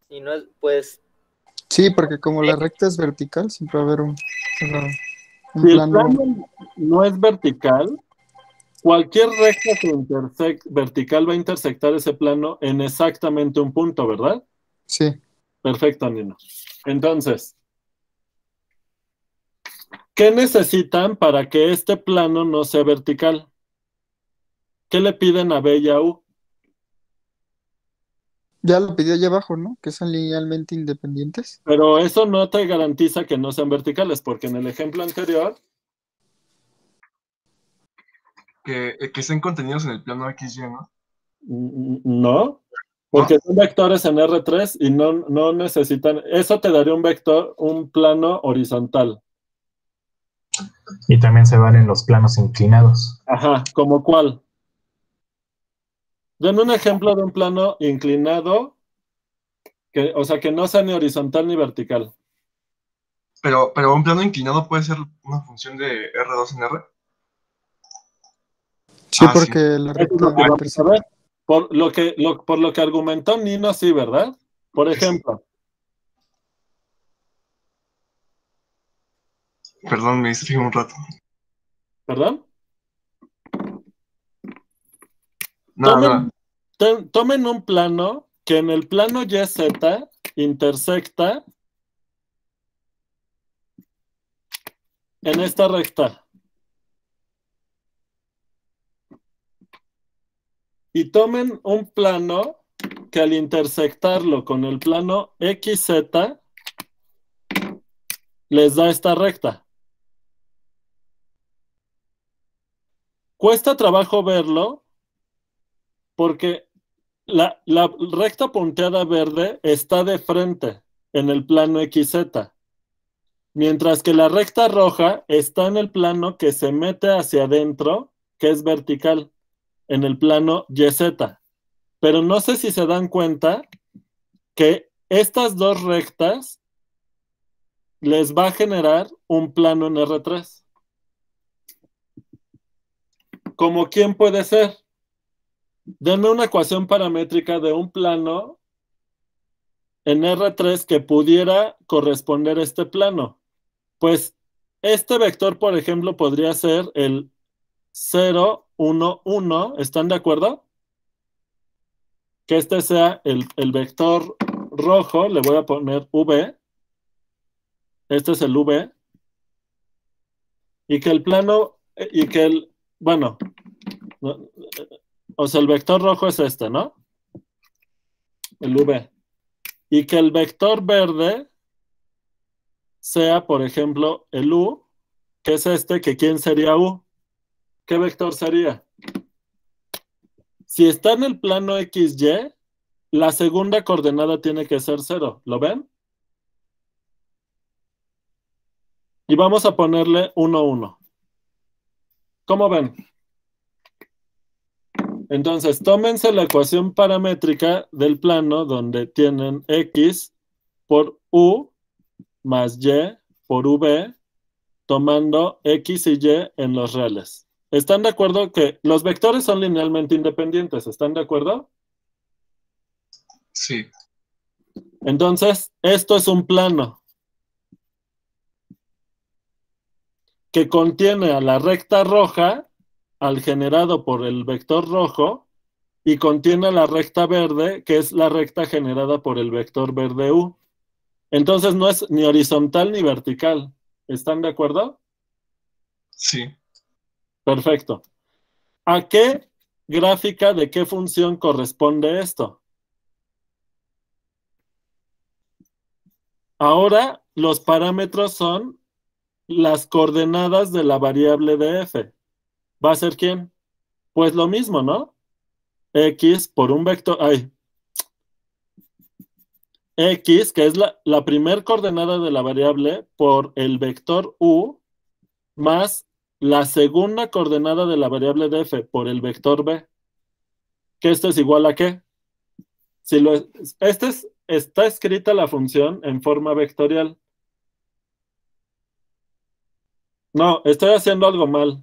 Y no es, pues, Sí, porque como la recta es vertical, siempre va a haber un Si el plano. plano no es vertical, cualquier recta que vertical va a intersectar ese plano en exactamente un punto, ¿verdad? Sí. Perfecto, Nino. Entonces, ¿qué necesitan para que este plano no sea vertical? ¿Qué le piden a B y a U? Ya lo pidió allá abajo, ¿no? Que son linealmente independientes. Pero eso no te garantiza que no sean verticales, porque en el ejemplo anterior, Que estén contenidos en el plano XY, ¿no? no, porque son vectores en R3 y no necesitan, eso te daría un vector, un plano horizontal. Y también se valen los planos inclinados. Ajá, ¿como cuál? Denme un ejemplo de un plano inclinado, o sea, que no sea ni horizontal ni vertical. Pero un plano inclinado puede ser una función de R2 en R. Sí, Ah, sí. porque la Eso es recta lo que vamos a intersecta. ver. Por lo que argumentó Nino, sí, ¿verdad? Por ejemplo, Perdón, me distraje un rato. ¿perdón? Nada. Tomen un plano que en el plano YZ intersecta en esta recta. Y tomen un plano que al intersectarlo con el plano XZ les da esta recta. Cuesta trabajo verlo porque la recta punteada verde está de frente en el plano XZ, mientras que la recta roja está en el plano que se mete hacia adentro, que es vertical, en el plano YZ. Pero no sé si se dan cuenta que estas dos rectas les va a generar un plano en R3. ¿Como quién puede ser? Denme una ecuación paramétrica de un plano en R3 que pudiera corresponder a este plano. Pues este vector, por ejemplo, podría ser el 0, 1, 1. ¿Están de acuerdo? Que este sea el vector rojo, le voy a poner V. Este es el V. Y que el plano, bueno, o sea, el vector rojo es este, ¿no? El V. Y que el vector verde sea, por ejemplo, el U, que es este, que ¿quién sería U? ¿Qué vector sería? Si está en el plano XY, la segunda coordenada tiene que ser 0. ¿Lo ven? Y vamos a ponerle 1, 1. ¿Cómo ven? Entonces, tómense la ecuación paramétrica del plano donde tienen X por U más Y por V, tomando X y Y en los reales. ¿Están de acuerdo que los vectores son linealmente independientes? ¿Están de acuerdo? Sí. Entonces, esto es un plano que contiene a la recta roja, al generado por el vector rojo, y contiene a la recta verde, que es la recta generada por el vector verde U. Entonces no es ni horizontal ni vertical. ¿Están de acuerdo? Sí. Perfecto. ¿A qué gráfica de qué función corresponde esto? Ahora los parámetros son las coordenadas de la variable de f. ¿Va a ser quién? Pues lo mismo, ¿no? X por un vector... X, que es la primer coordenada de la variable, por el vector U, más la segunda coordenada de la variable de f por el vector b. ¿Que esto es igual a qué? Está escrita la función en forma vectorial. No, estoy haciendo algo mal.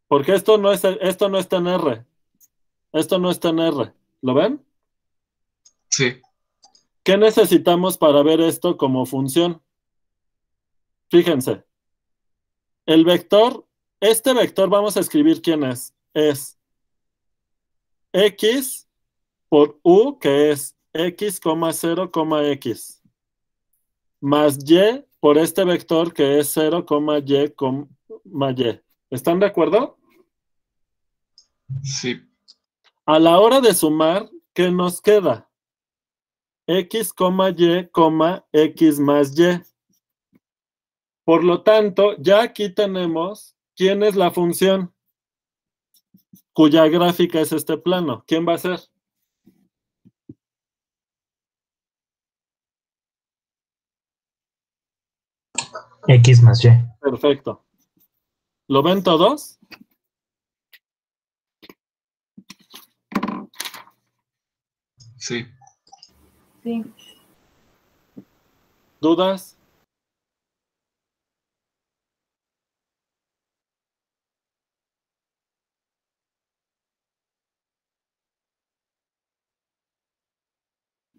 Porque esto no está en R. Esto no está en R. ¿Lo ven? Sí. ¿Qué necesitamos para ver esto como función? Fíjense. El vector, este vector vamos a escribir quién es. Es X por U, que es X, 0, X. Más Y por este vector que es 0, Y, Y. ¿Están de acuerdo? Sí. A la hora de sumar, ¿qué nos queda? X, Y, X más Y. Por lo tanto, ya aquí tenemos quién es la función cuya gráfica es este plano. ¿Quién va a ser? X más Y. Perfecto. ¿Lo ven todos? Sí. Sí. ¿Dudas?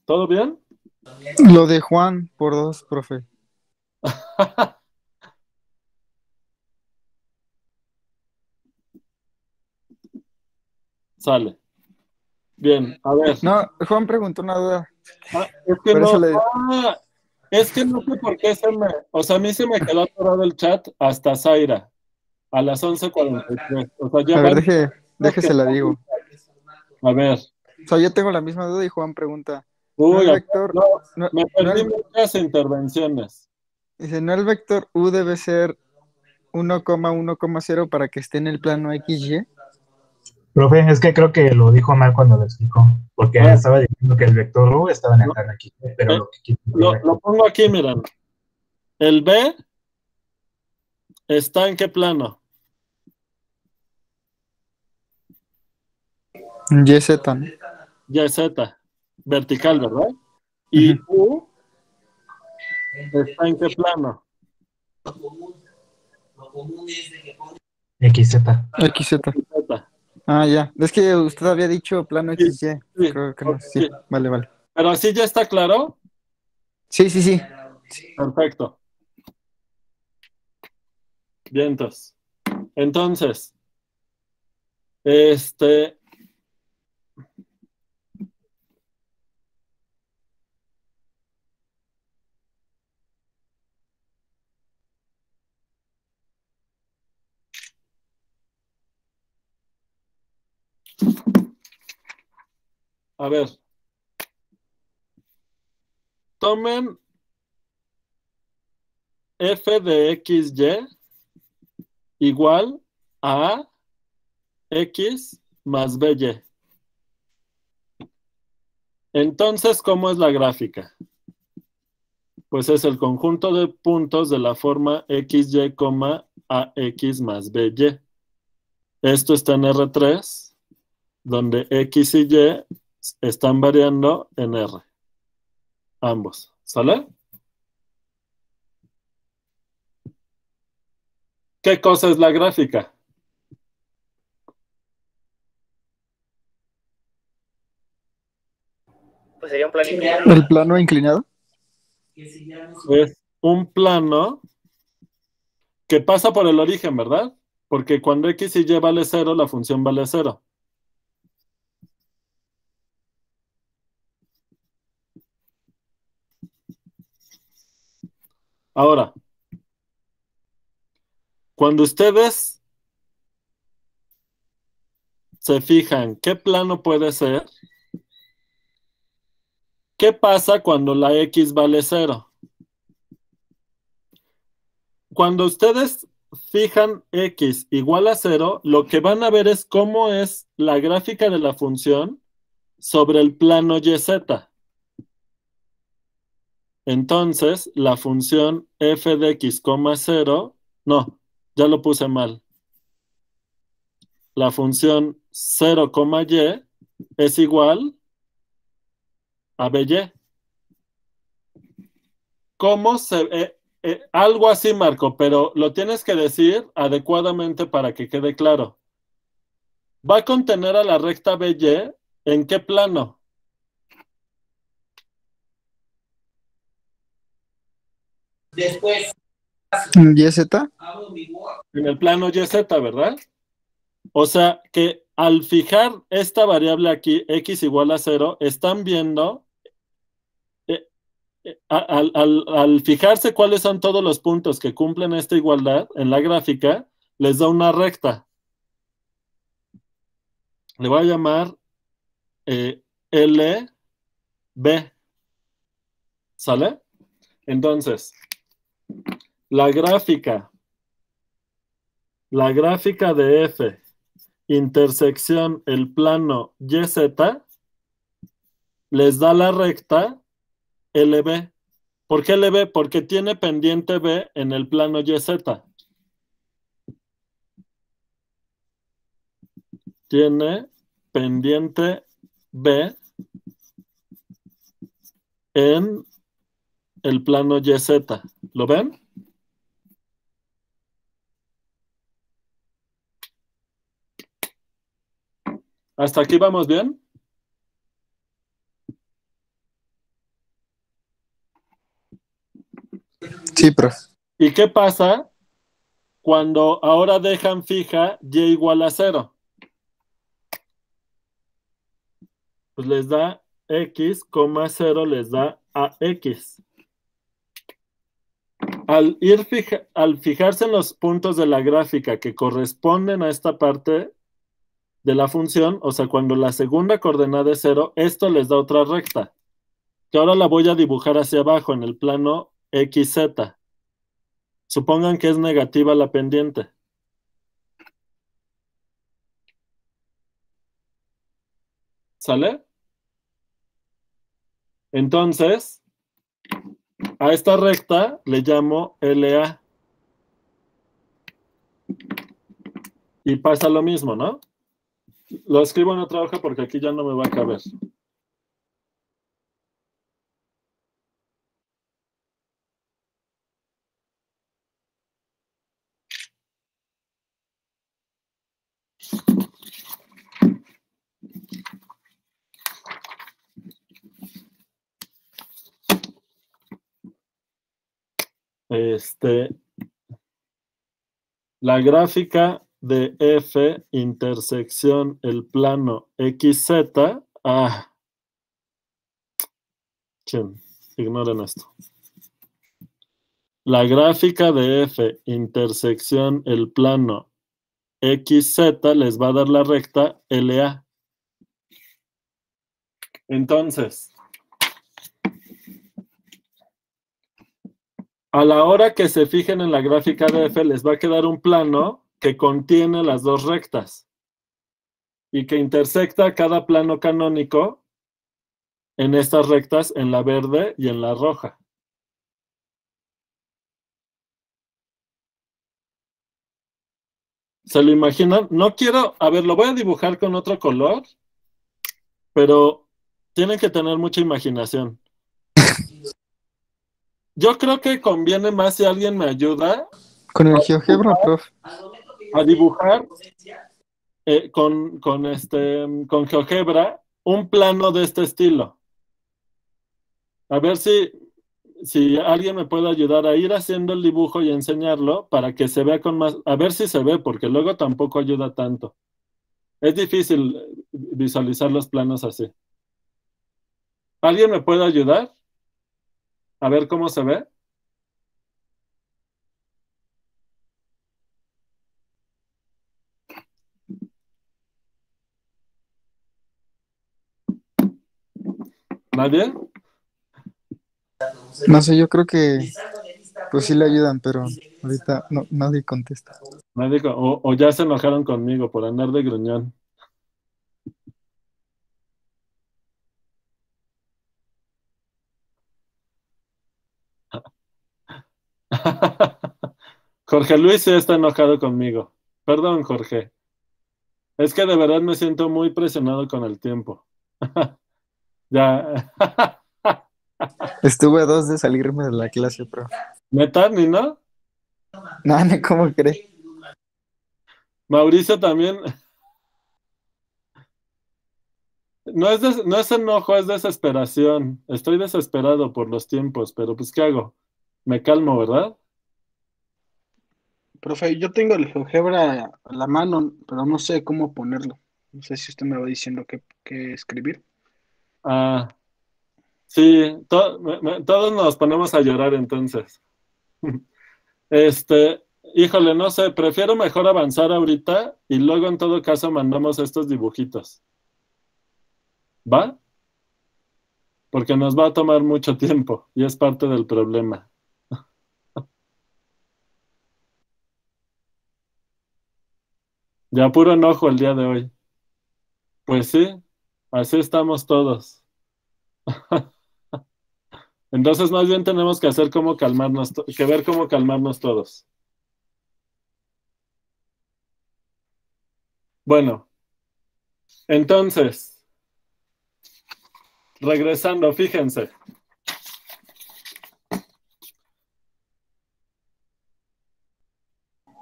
¿Todo bien? Lo de Juan por 2, profe. Sale. Bien, a ver. No, Juan preguntó una duda. Es que Por no. eso le... Es que no sé por qué o sea, a mí se me quedó atorado el chat hasta Zaira, a las 11:43. O sea, ya A ver, van. déjese la digo. A ver. O sea, yo tengo la misma duda y Juan pregunta, Uy, el vector, no, no, me no perdí el- muchas intervenciones. dice, ¿no el vector U debe ser 1,1,0 para que esté en el plano XY? Profe, es que creo que lo dijo mal cuando lo explicó, porque Ah, estaba diciendo que el vector U estaba en el no, plano aquí, pero eh, lo que quiere lo pongo aquí, miren. El B está en qué plano? YZ, ¿no? YZ, vertical, ¿verdad? Y U está en qué plano? XZ. XZ. Z. Ah, ya. Es que usted había dicho plano Sí, XY. sí, Creo que no. Sí, sí. vale. Pero así ya está claro. Sí. Perfecto. Vientos. Entonces, a ver, tomen f de xy igual a x más by. Entonces, ¿cómo es la gráfica? Pues es el conjunto de puntos de la forma xy, ax más by. Esto está en R3, donde x y y están variando en R. Ambos. ¿Sale? ¿Qué cosa es la gráfica? Pues sería un plano inclinado. ¿El plano inclinado? Es un plano que pasa por el origen, ¿verdad? Porque cuando x y y vale 0, la función vale 0. Ahora, cuando ustedes se fijan qué plano puede ser, ¿qué pasa cuando la x vale 0? Cuando ustedes fijan x igual a 0, lo que van a ver es cómo es la gráfica de la función sobre el plano YZ. Entonces, la función f de x, 0, no, ya lo puse mal. La función 0, y es igual a by. ¿Cómo se algo así, Marco, pero lo tienes que decir adecuadamente para que quede claro. ¿Va a contener a la recta BY en qué plano? YZ. En el plano YZ, ¿verdad? O sea que al fijar esta variable aquí, x igual a 0, están viendo, al fijarse cuáles son todos los puntos que cumplen esta igualdad en la gráfica, les da una recta. Le voy a llamar LB. ¿Sale? Entonces, la gráfica de F intersección el plano YZ les da la recta LB. ¿Por qué LB? Porque tiene pendiente B en el plano YZ. Tiene pendiente B en el plano YZ. ¿Lo ven? ¿Hasta aquí vamos bien? Sí, profe. ¿Y qué pasa cuando ahora dejan fija y igual a 0? Pues les da x, 0 les da a x. al fijarse en los puntos de la gráfica que corresponden a esta parte de la función, o sea, cuando la segunda coordenada es 0, esto les da otra recta, que ahora la voy a dibujar hacia abajo en el plano XZ. Supongan que es negativa la pendiente. ¿Sale? Entonces, a esta recta le llamo LA. Y pasa lo mismo, ¿no? Lo escribo en otra hoja porque aquí ya no me va a caber. La gráfica de F intersección el plano XZ. Ignoren esto. La gráfica de F intersección el plano XZ les va a dar la recta LA. Entonces, a la hora que se fijen en la gráfica de F, les va a quedar un plano que contiene las dos rectas y que intersecta cada plano canónico en estas rectas, en la verde y en la roja. ¿Se lo imaginan? No quiero, a ver, lo voy a dibujar con otro color, pero tienen que tener mucha imaginación. Yo creo que conviene más si alguien me ayuda Con el GeoGebra, prof. a dibujar con GeoGebra un plano de este estilo. A ver si alguien me puede ayudar a ir haciendo el dibujo y enseñarlo para que se vea con más... A ver si se ve, porque luego tampoco ayuda tanto. Es difícil visualizar los planos así. ¿Alguien me puede ayudar? A ver cómo se ve. ¿Nadie? No sé, yo creo que pues sí le ayudan, pero ahorita no, nadie contesta. Nadie o ya se enojaron conmigo por andar de gruñón. Jorge Luis sí está enojado conmigo. Perdón, Jorge. Es que de verdad me siento muy presionado con el tiempo. Ya. Estuve a 2 de salirme de la clase, prof. ¿Neta, ni no? Nada, ¿cómo cree? Mauricio también. No es enojo, es desesperación. Estoy desesperado por los tiempos, pero pues ¿qué hago? Me calmo, ¿verdad? Profe, yo tengo el GeoGebra a la mano, pero no sé cómo ponerlo. No sé si usted me va diciendo qué escribir. Sí, todos nos ponemos a llorar entonces. Híjole, no sé, prefiero mejor avanzar ahorita y luego en todo caso mandamos estos dibujitos. ¿Va? Porque nos va a tomar mucho tiempo y es parte del problema. Ya puro enojo el día de hoy. Pues sí, así estamos todos. Entonces más bien tenemos que hacer como calmarnos, que ver cómo calmarnos todos. Bueno, entonces, regresando, fíjense.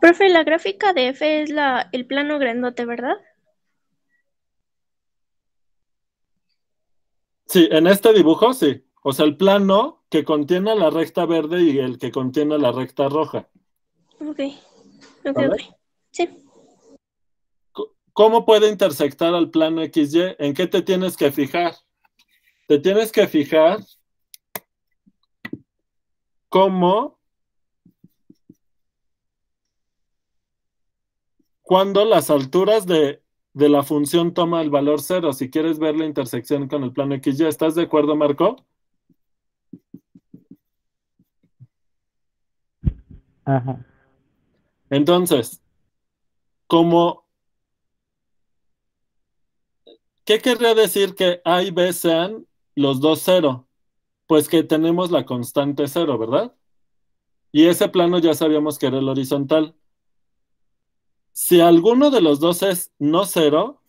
Profe, la gráfica de F es el plano grandote, ¿verdad? Sí, en este dibujo sí. O sea, el plano que contiene la recta verde y el que contiene la recta roja. Ok, ok, ¿Vale? ok. Sí. ¿Cómo puede intersectar al plano XY? ¿En qué te tienes que fijar? Te tienes que fijar cómo cuando las alturas de la función toma el valor 0, si quieres ver la intersección con el plano XY. ¿Estás de acuerdo, Marco? Ajá. Entonces, ¿qué querría decir que A y B sean los dos 0? Pues que tenemos la constante 0, ¿verdad? Y ese plano ya sabíamos que era el horizontal. Si alguno de los dos es no 0,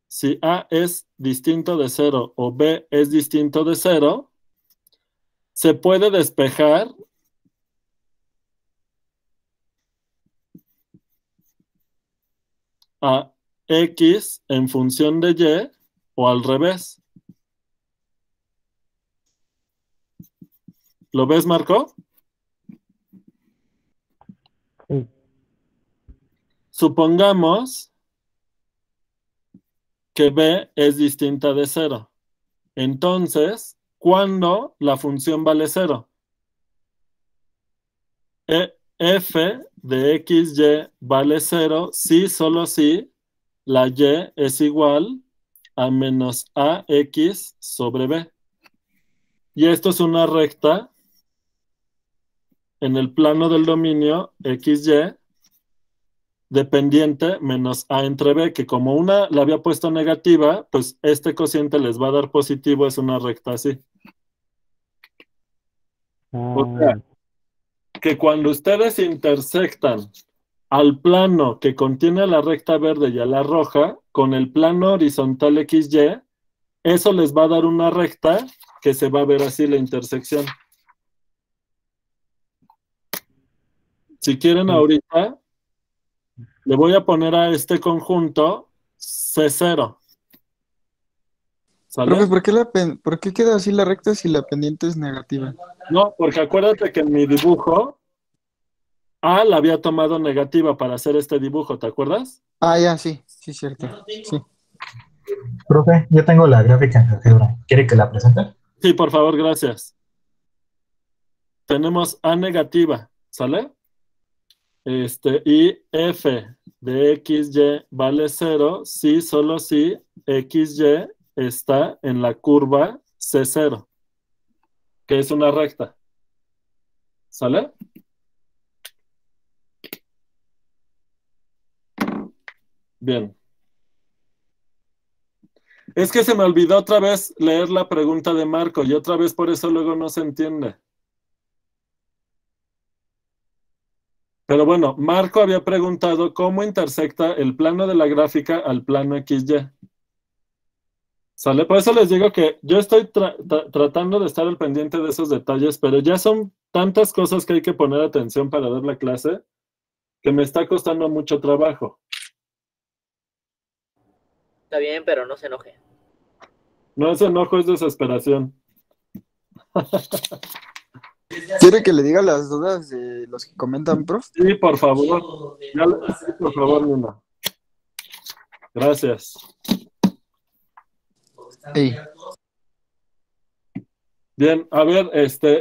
si A es distinto de 0 o B es distinto de 0, se puede despejar a X en función de Y o al revés. ¿Lo ves, Marco? Sí. Supongamos que B es distinta de 0. Entonces, ¿cuándo la función vale 0? F de XY vale 0 si, solo si, la Y es igual a menos AX sobre B. Y esto es una recta en el plano del dominio XY dependiente menos A entre B, que como una la había puesto negativa, pues este cociente les va a dar positivo, es una recta así. O sea, que cuando ustedes intersectan al plano que contiene a la recta verde y a la roja, con el plano horizontal XY, eso les va a dar una recta que se va a ver así la intersección. Si quieren ahorita, le voy a poner a este conjunto C0. ¿Sale? Profe, ¿por qué queda así la recta si la pendiente es negativa? No, porque acuérdate que en mi dibujo A la había tomado negativa para hacer este dibujo, ¿te acuerdas? Ah, ya, sí, cierto. Sí. Profe, yo tengo la gráfica en GeoGebra. ¿Quiere que la presente? Sí, por favor, gracias. Tenemos A negativa, ¿sale? Y F de XY vale 0 si, solo si XY está en la curva C0, que es una recta. ¿Sale? Bien. Es que se me olvidó otra vez leer la pregunta de Marco y otra vez por eso luego no se entiende. Pero bueno, Marco había preguntado cómo intersecta el plano de la gráfica al plano XY. ¿Sale? Por eso les digo que yo estoy tratando de estar al pendiente de esos detalles, pero ya son tantas cosas que hay que poner atención para dar la clase que me está costando mucho trabajo. Está bien, pero no se enoje. No es enojo, es desesperación. ¿Quiere que le diga las dudas de los que comentan, prof? Sí, por favor. Sí, por favor, Luna. Gracias. Sí. Bien, a ver,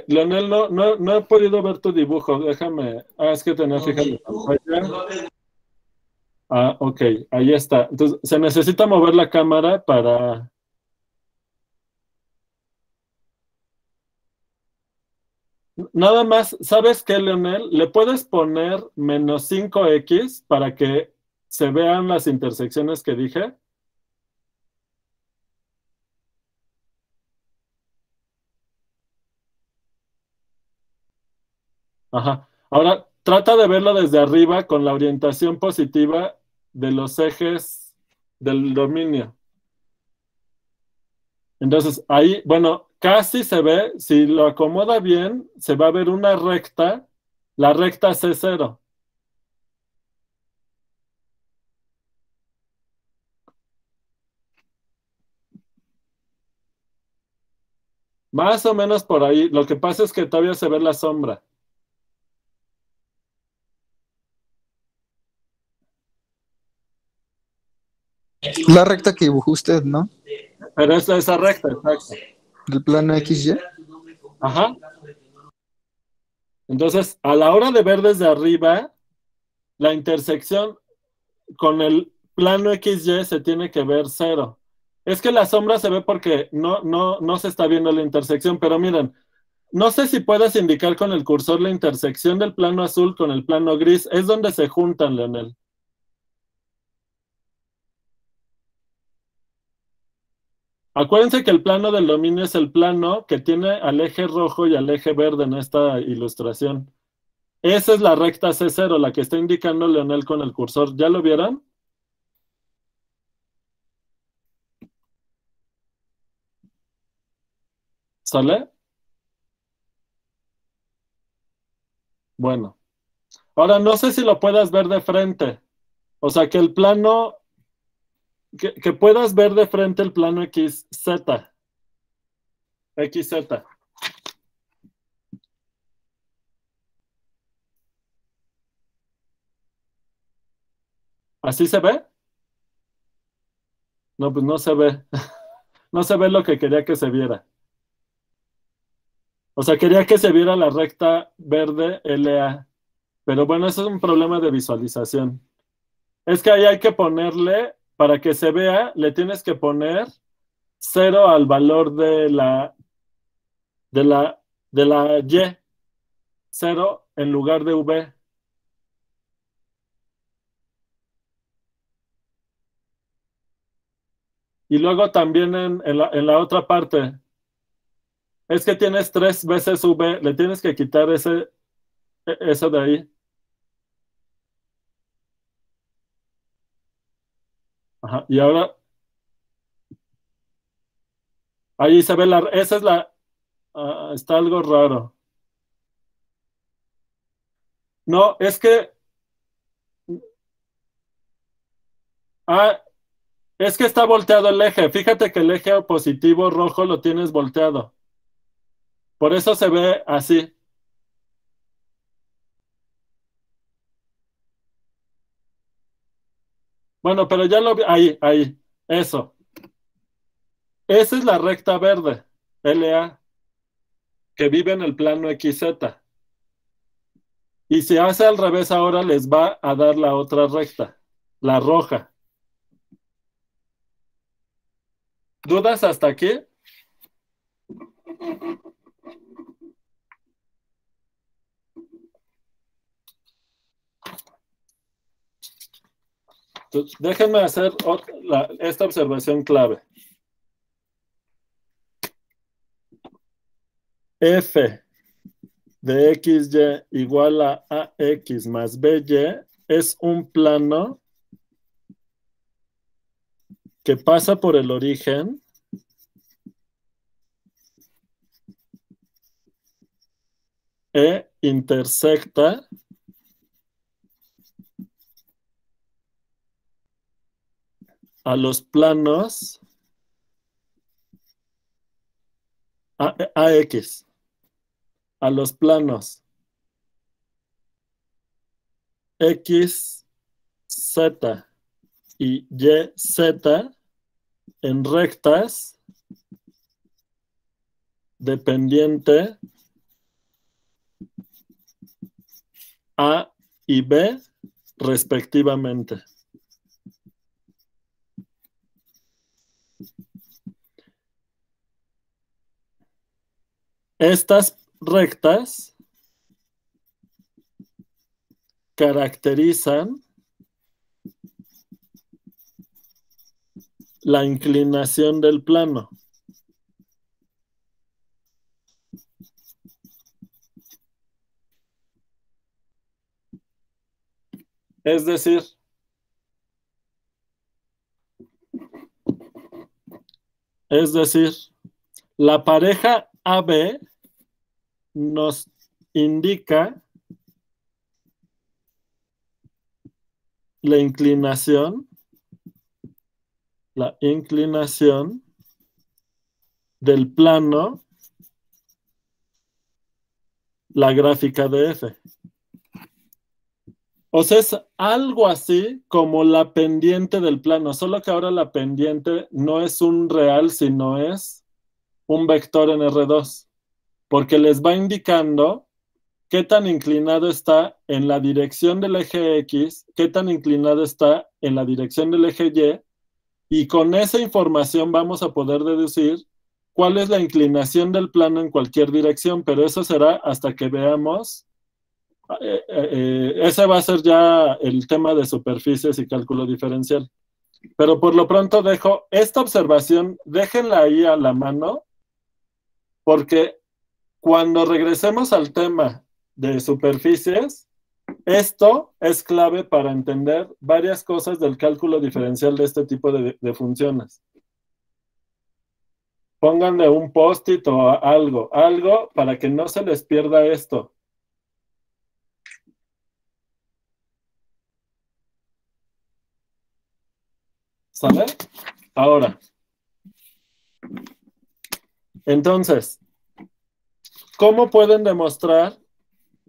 Leonel, no he podido ver tu dibujo, déjame. Es que tenía fija mi pantalla. Ah, ok, ahí está. Entonces, se necesita mover la cámara para... Nada más, ¿sabes qué, Leonel? Le puedes poner menos 5x para que se vean las intersecciones que dije. Ajá. Ahora, trata de verlo desde arriba con la orientación positiva de los ejes del dominio. Entonces, ahí, bueno, casi se ve, si lo acomoda bien, se va a ver una recta, la recta C0. Más o menos por ahí. Lo que pasa es que todavía se ve la sombra. La recta que dibujó usted, ¿no? Pero es esa recta, exacto. Del plano XY. Ajá. Entonces, a la hora de ver desde arriba, la intersección con el plano XY se tiene que ver 0. Es que la sombra se ve porque no se está viendo la intersección, pero miren, no sé si puedes indicar con el cursor la intersección del plano azul con el plano gris. Es donde se juntan, Leonel. Acuérdense que el plano del dominio es el plano que tiene al eje rojo y al eje verde en esta ilustración. Esa es la recta C0, la que está indicando Leonel con el cursor. ¿Ya lo vieron? ¿Sale? Bueno. Ahora no sé si lo puedas ver de frente. O sea, que el plano, que puedas ver de frente el plano XZ. XZ. ¿Así se ve? No, pues no se ve. No se ve lo que quería que se viera. O sea, quería que se viera la recta verde LA. Pero bueno, eso es un problema de visualización. Es que ahí hay que ponerle, para que se vea, le tienes que poner 0 al valor de la Y. 0 en lugar de V. Y luego también en la otra parte. Es que tienes 3 veces V, le tienes que quitar eso de ahí. Ajá, y ahora, ahí se ve esa es está algo raro. No, es que, es que está volteado el eje. Fíjate que el eje positivo rojo lo tienes volteado. Por eso se ve así. Bueno, pero ya lo vi. Ahí. Eso. Esa es la recta verde, LA, que vive en el plano XZ. Y si hace al revés ahora, les va a dar la otra recta, la roja. ¿Dudas hasta aquí? Entonces, déjenme hacer esta observación clave. F de XY igual a AX más BY es un plano que pasa por el origen e intersecta a los planos AX, a los planos X, Z y Y, Z en rectas dependiente A y B respectivamente. Estas rectas caracterizan la inclinación del plano. Es decir, la pareja AB nos indica la inclinación del plano, la gráfica de F. O sea, es algo así como la pendiente del plano, solo que ahora la pendiente no es un real, sino es un vector en R2, porque les va indicando qué tan inclinado está en la dirección del eje X, qué tan inclinado está en la dirección del eje Y, y con esa información vamos a poder deducir cuál es la inclinación del plano en cualquier dirección, pero eso será hasta que veamos. Ese va a ser ya el tema de superficies y cálculo diferencial. Pero por lo pronto dejo esta observación, déjenla ahí a la mano, porque cuando regresemos al tema de superficies, esto es clave para entender varias cosas del cálculo diferencial de este tipo de funciones. Pónganle un post-it o algo para que no se les pierda esto. ¿Sale? Ahora. Entonces, ¿cómo pueden demostrar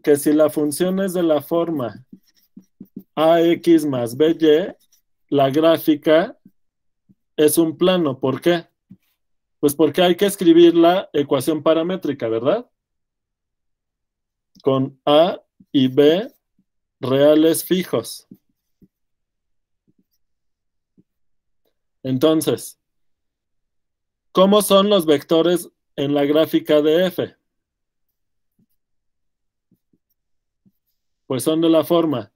que si la función es de la forma ax más by, la gráfica es un plano? ¿Por qué? Pues porque hay que escribir la ecuación paramétrica, ¿verdad? Con a y b reales fijos. Entonces, ¿cómo son los vectores en la gráfica de f? Pues son de la forma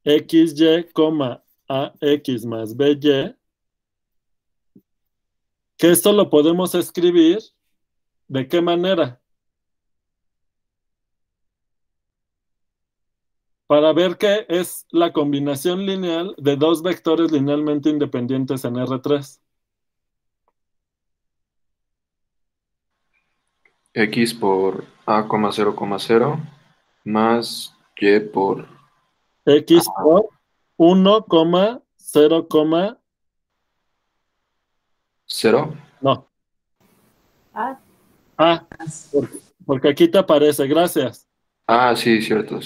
xy, ax más by, que esto lo podemos escribir ¿de qué manera? Para ver que es la combinación lineal de dos vectores linealmente independientes en R3. X por A, 0,0 más Y por X por 1, 0, 0. no. Ah, Porque aquí te aparece, gracias. Ah, sí, cierto.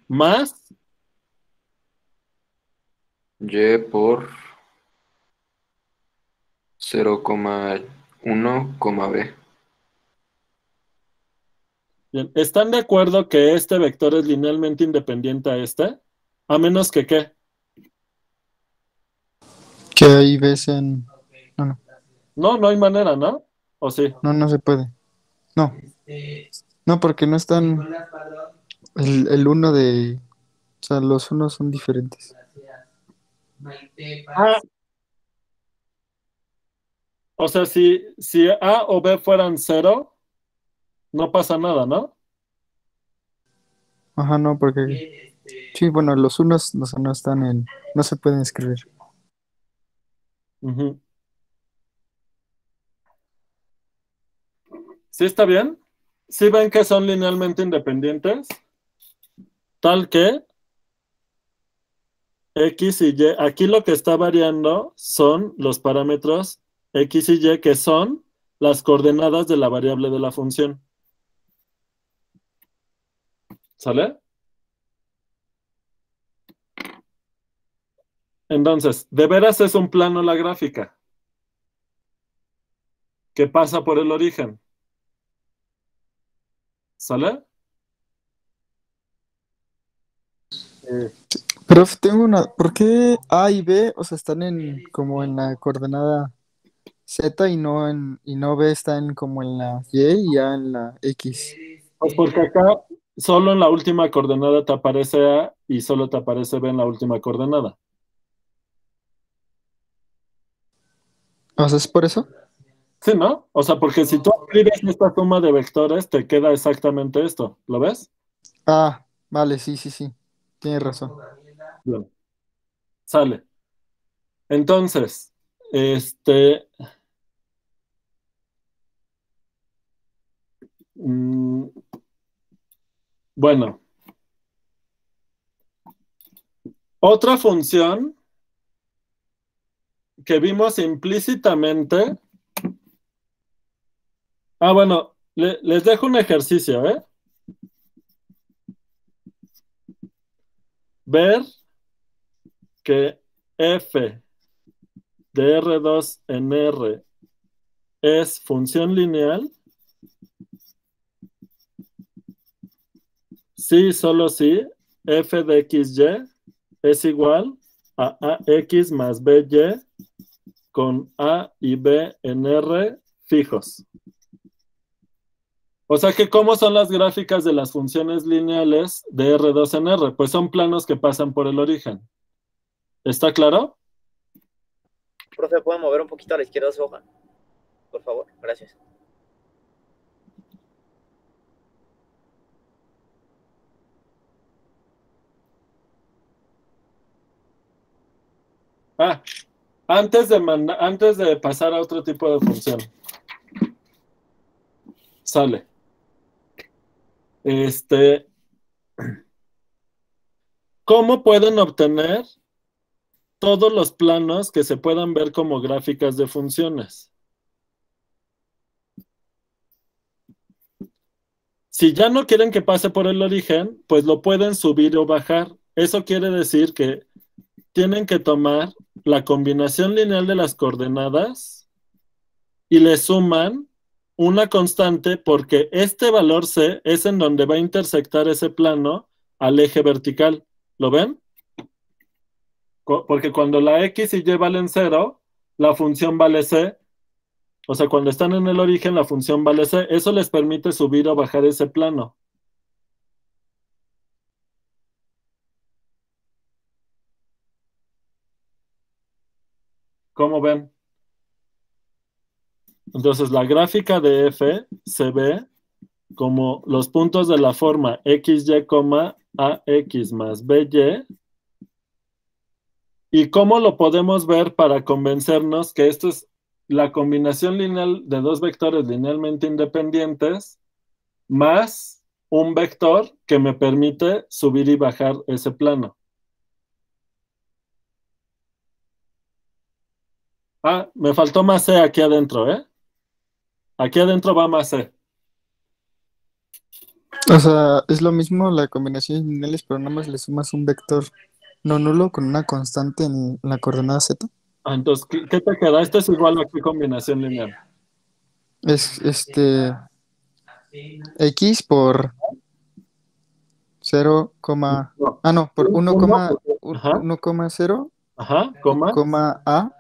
Más Y por 0,1, B. Bien, ¿están de acuerdo que este vector es linealmente independiente a este? A menos que ¿qué? Que ahí ves en... No hay manera, ¿no? ¿O sí? No se puede. No. No, porque no están... El uno de... O sea, los unos son diferentes. Ah, o sea, si A o B fueran 0, no pasa nada, ¿no? Ajá, no, porque... Sí, bueno, los unos no están en... No se pueden escribir. Ujú. ¿Sí está bien? ¿Sí ven que son linealmente independientes? Tal que X y Y, aquí lo que está variando son los parámetros X y Y, que son las coordenadas de la variable de la función. ¿Sale? Entonces, de veras es un plano la gráfica que pasa por el origen. ¿Sale? Pero tengo una... ¿Por qué A y B, o sea, están en como en la coordenada Z y no B están como en la Y y A en la X? Pues porque acá solo en la última coordenada te aparece A y solo te aparece B en la última coordenada. O sea, ¿es por eso? Sí, ¿no? O sea, porque si tú escribes esta suma de vectores, te queda exactamente esto. ¿Lo ves? Ah, vale, sí. Tienes razón. Bien. Sale. Entonces, bueno, otra función que vimos implícitamente. Bueno, les dejo un ejercicio, ¿eh? Ver que f de R2 en R es función lineal sí, solo sí, f de xy es igual a ax más by con a y b en R fijos. O sea que, ¿cómo son las gráficas de las funciones lineales de R2 en R? Pues son planos que pasan por el origen. ¿Está claro? Profe, ¿puede mover un poquito a la izquierda su hoja? Por favor, gracias. Antes de pasar a otro tipo de función. Sale. ¿Cómo pueden obtener todos los planos que se puedan ver como gráficas de funciones? Si ya no quieren que pase por el origen, pues lo pueden subir o bajar. Eso quiere decir que tienen que tomar la combinación lineal de las coordenadas y le suman una constante porque este valor C es en donde va a intersectar ese plano al eje vertical. ¿Lo ven? Porque cuando la X y Y valen 0, la función vale C. O sea, cuando están en el origen, la función vale C. Eso les permite subir o bajar ese plano. ¿Cómo ven? Entonces, la gráfica de F se ve como los puntos de la forma XY, AX más BY. ¿Y cómo lo podemos ver para convencernos que esto es la combinación lineal de dos vectores linealmente independientes más un vector que me permite subir y bajar ese plano? Me faltó más C aquí adentro, ¿eh? Aquí adentro va más C. O sea, es lo mismo la combinación de lineales, pero nada más le sumas un vector no nulo con una constante en la coordenada z. Entonces, ¿qué te queda? Esto es igual a qué combinación lineal. Es x por 0, por 1,0, Coma a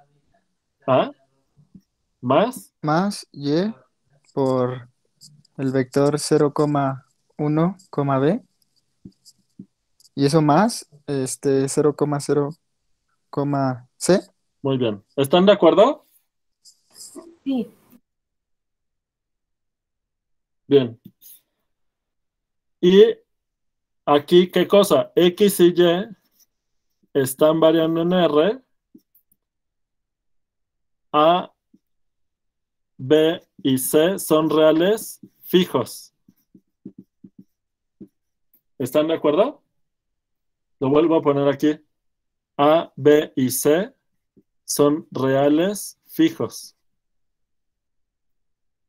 más más y por el vector 0,1, b, y eso más 0,0, c. Muy bien. ¿Están de acuerdo? Sí. Bien. Y aquí, ¿qué cosa? X y Y están variando en R. A, B y C son reales fijos. ¿Están de acuerdo? Lo vuelvo a poner aquí. A, B y C son reales fijos.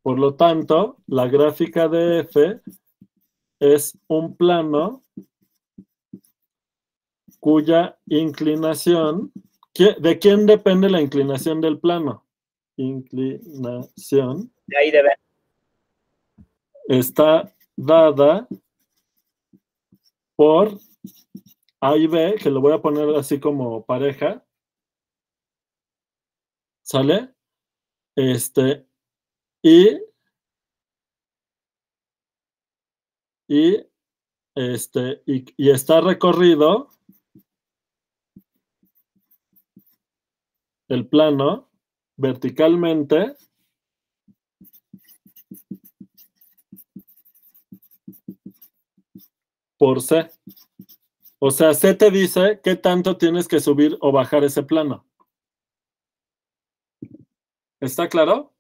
Por lo tanto, la gráfica de F es un plano cuya inclinación... ¿De quién depende la inclinación del plano? Inclinación. De ahí de ver. Está dada por A y B, que lo voy a poner así como pareja. ¿Sale? Y está recorrido el plano verticalmente por C. O sea, C te dice qué tanto tienes que subir o bajar ese plano. ¿Está claro?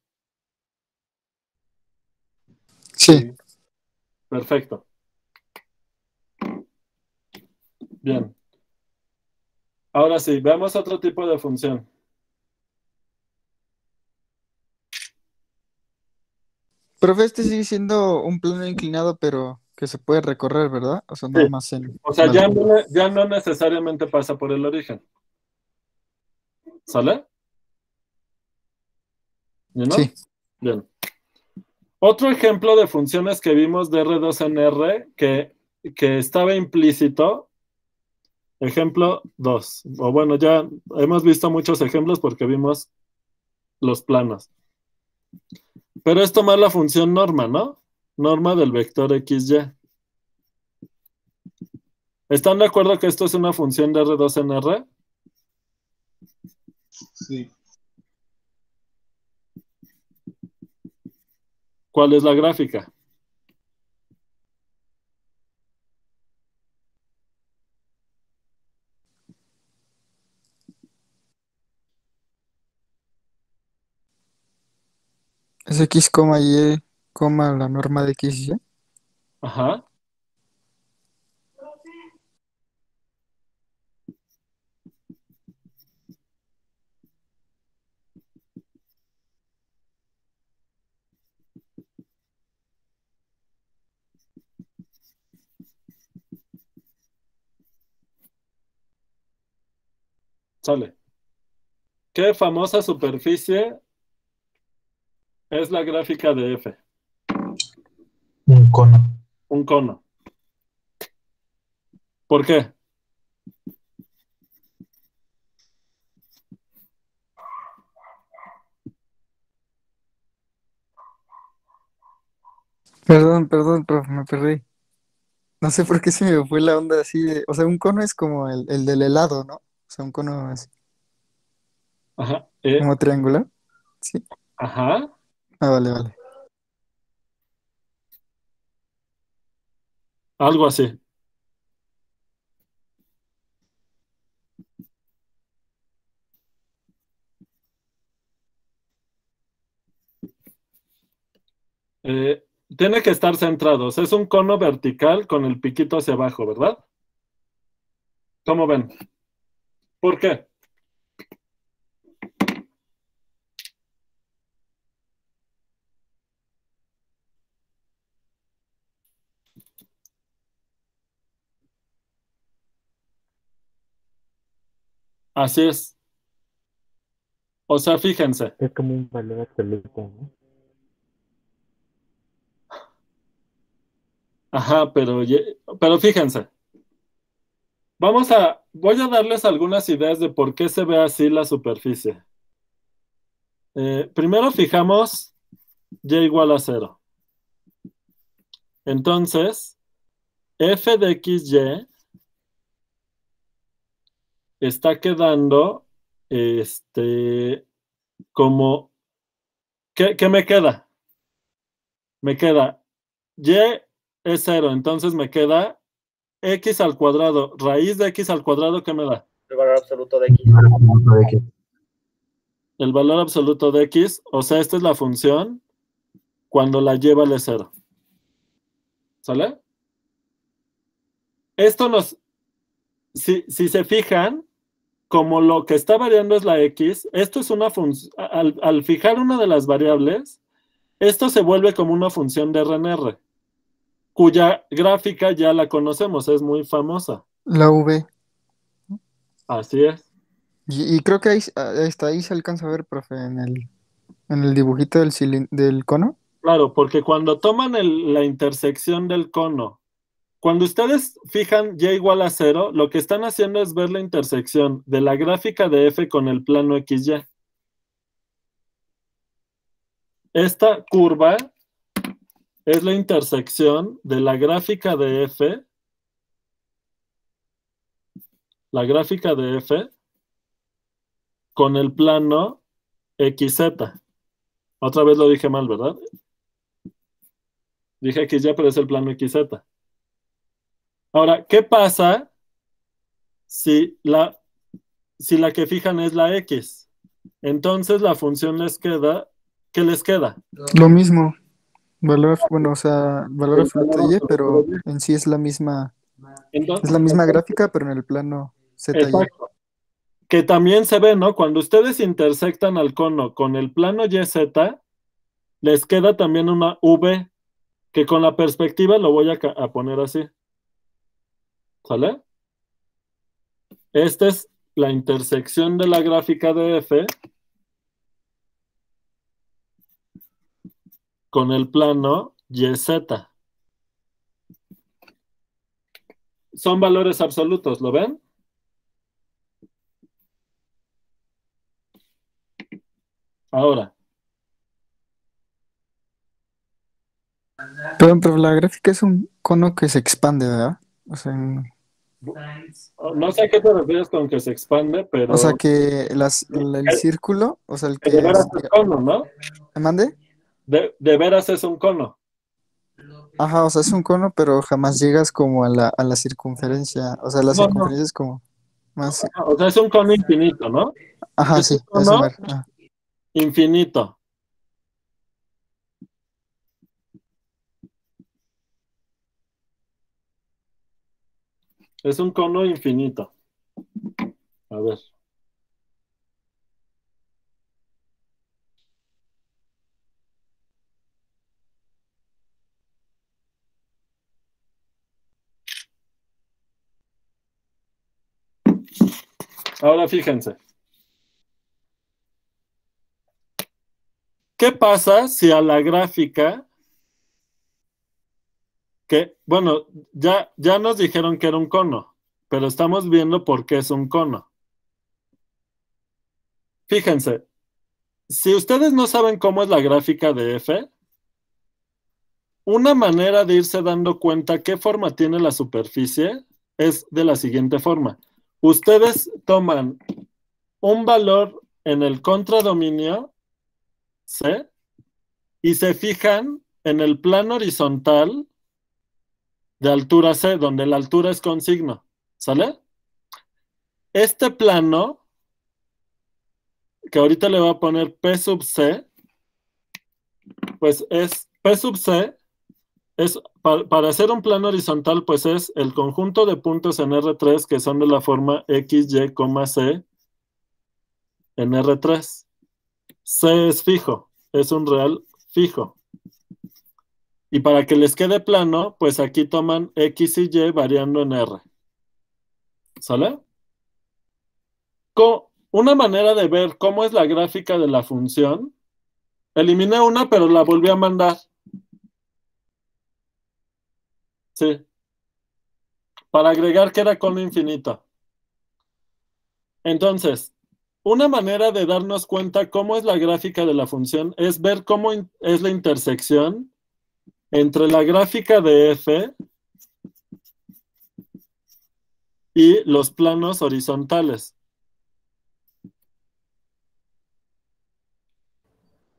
Sí. Perfecto. Bien. Ahora sí, veamos otro tipo de función. Profe, este sigue siendo un plano inclinado, pero que se puede recorrer, ¿verdad? O sea, nada Sí. más en... O sea, ya no necesariamente pasa por el origen. ¿Sale? ¿Y no? Sí. Bien. Otro ejemplo de funciones que vimos de R2 en R, que que estaba implícito. Ejemplo 2. O bueno, ya hemos visto muchos ejemplos porque vimos los planos. Pero es tomar la función norma, ¿no? Norma del vector XY. ¿Están de acuerdo que esto es una función de R2 en R? Sí. ¿Cuál es la gráfica? Es X, coma Y, coma la norma de X, Y. Ajá. Sale. ¿Qué famosa superficie es la gráfica de F? Un cono. Un cono. ¿Por qué? Perdón, profe, me perdí. No sé por qué se me fue la onda así de. O sea, un cono es como el del helado, ¿no? O sea, un cono así, Ajá. como triangular. Sí. Ajá. Ah, vale. Algo así. Tiene que estar centrado. O sea, es un cono vertical con el piquito hacia abajo, ¿verdad? ¿Cómo ven? ¿Por qué? Así es. O sea, fíjense. Es como un valor absoluto, ¿no? Ajá, pero fíjense. Voy a darles algunas ideas de por qué se ve así la superficie. Primero fijamos y igual a 0. Entonces, f de xy está quedando, como, ¿qué me queda? Me queda y es 0, entonces me queda x al cuadrado. Raíz de x al cuadrado, ¿qué me da? El valor absoluto de X. El valor absoluto de x, o sea, esta es la función cuando la y vale 0. ¿Sale? Esto si se fijan, como lo que está variando es la x, esto es una función, al fijar una de las variables, esto se vuelve como una función de RNR, cuya gráfica ya la conocemos, es muy famosa. La V. Así es. Y creo que hasta ahí se alcanza a ver, profe, en el dibujito del cono. Claro, porque cuando toman la intersección del cono, cuando ustedes fijan y igual a 0, lo que están haciendo es ver la intersección de la gráfica de f con el plano XY. Esta curva es la intersección de la gráfica de f, con el plano XZ. Otra vez lo dije mal, ¿verdad? Dije XY, pero es el plano XZ. Ahora, ¿qué pasa si la que fijan es la X? Entonces la función ¿qué les queda? Lo mismo. Bueno, o sea, valor absoluto de Y, pero en sí es la misma gráfica, pero en el plano ZY. Exacto. Que también se ve, ¿no? Cuando ustedes intersectan al cono con el plano YZ, les queda también una V, que con la perspectiva lo voy a poner así. ¿Sale? Esta es la intersección de la gráfica de F con el plano YZ. son valores absolutos, ¿lo ven? Ahora, Pero la gráfica es un cono que se expande, ¿verdad? O sea, no sé a qué te refieres con que se expande, pero o sea que el círculo, o sea, el de que veras es cono, ¿no? ¿me mande? De veras es un cono. Ajá, o sea, es un cono, pero jamás llegas como a la circunferencia. O sea, la No, no. circunferencia es como más. O sea, es un cono infinito, ¿no? Ajá, Es sí, un eso cono infinito. Es un cono infinito. A ver. Ahora fíjense. ¿Qué pasa si a la gráfica bueno, ya nos dijeron que era un cono, pero estamos viendo por qué es un cono? Fíjense, si ustedes no saben cómo es la gráfica de F, una manera de irse dando cuenta qué forma tiene la superficie es de la siguiente forma. Ustedes toman un valor en el contradominio C y se fijan en el plano horizontal de altura C, donde la altura es con signo. ¿Sale? Este plano, que ahorita le voy a poner P sub C, pues es P sub C, es, para hacer un plano horizontal, pues es el conjunto de puntos en R3 que son de la forma X, Y, C en R3. C es fijo, es un real fijo. Y para que les quede plano, pues aquí toman X y Y variando en R. ¿Sale? Una manera de ver cómo es la gráfica de la función, eliminé una, pero la volví a mandar. Sí. Para agregar que era cono infinito. Entonces, una manera de darnos cuenta cómo es la gráfica de la función es ver cómo es la intersección entre la gráfica de F y los planos horizontales.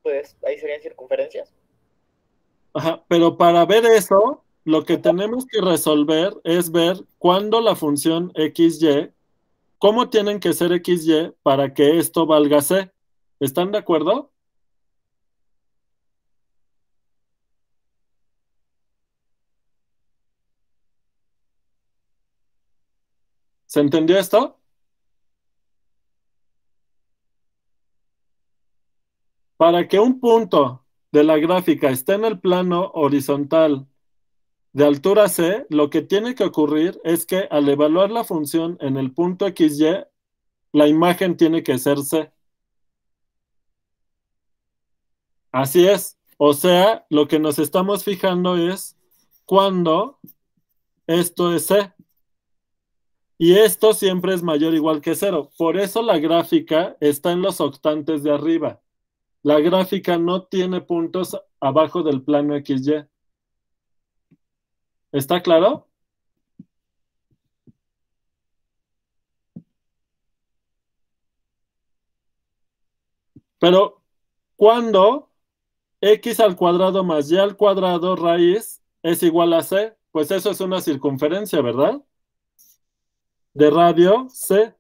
Pues ahí serían circunferencias. Ajá, pero para ver eso, lo que tenemos que resolver es ver cuándo la función XY, cómo tienen que ser XY para que esto valga C. ¿Están de acuerdo? ¿Se entendió esto? Para que un punto de la gráfica esté en el plano horizontal de altura C, lo que tiene que ocurrir es que al evaluar la función en el punto XY, la imagen tiene que ser C. Así es. O sea, lo que nos estamos fijando es cuando esto es C. Y esto siempre es mayor o igual que 0. Por eso la gráfica está en los octantes de arriba. La gráfica no tiene puntos abajo del plano XY. ¿Está claro? Pero cuando x al cuadrado más y al cuadrado raíz es igual a c, pues eso es una circunferencia, ¿verdad? De radio c.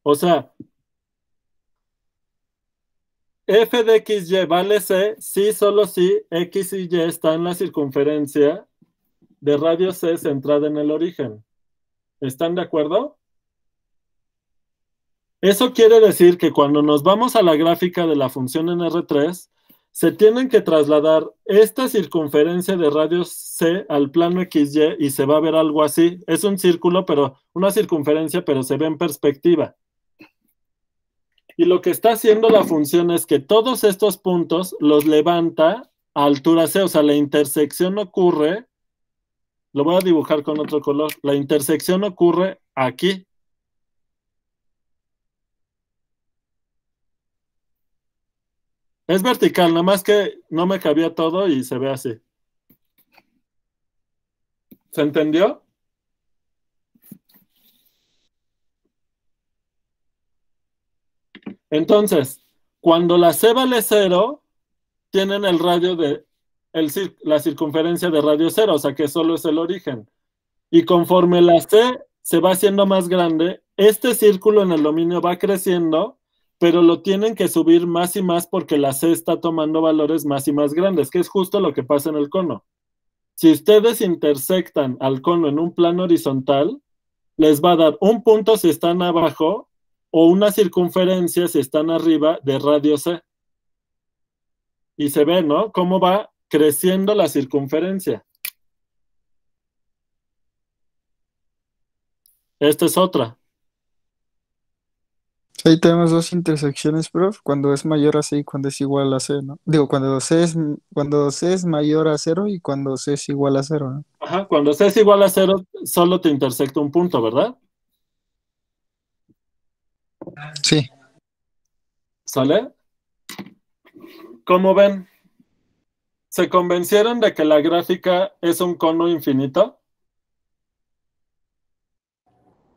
O sea, f de xy vale c si solo si x y y está en la circunferencia de radio c centrada en el origen. ¿Están de acuerdo? Eso quiere decir que cuando nos vamos a la gráfica de la función en R3, se tienen que trasladar esta circunferencia de radio C al plano XY y se va a ver algo así. Es un círculo, pero una circunferencia, pero se ve en perspectiva. Y lo que está haciendo la función es que todos estos puntos los levanta a altura C, o sea, la intersección ocurre, lo voy a dibujar con otro color, la intersección ocurre aquí. Es vertical, nada más que no me cabía todo y se ve así. ¿Se entendió? Entonces, cuando la C vale 0, tienen el radio de la circunferencia de radio 0, o sea que solo es el origen. Y conforme la C se va haciendo más grande, este círculo en el dominio va creciendo, pero lo tienen que subir más y más porque la C está tomando valores más y más grandes, que es justo lo que pasa en el cono. Si ustedes intersectan al cono en un plano horizontal, les va a dar un punto si están abajo o una circunferencia si están arriba de radio C. Y se ve, ¿no? Cómo va creciendo la circunferencia. Esta es otra. Ahí tenemos dos intersecciones, prof, cuando es mayor a C y cuando es igual a C, ¿no? Digo, cuando C es mayor a 0 y cuando C es igual a 0, ¿no? Ajá, cuando C es igual a 0, solo te intersecta un punto, ¿verdad? Sí. ¿Sale? ¿Cómo ven? ¿Se convencieron de que la gráfica es un cono infinito?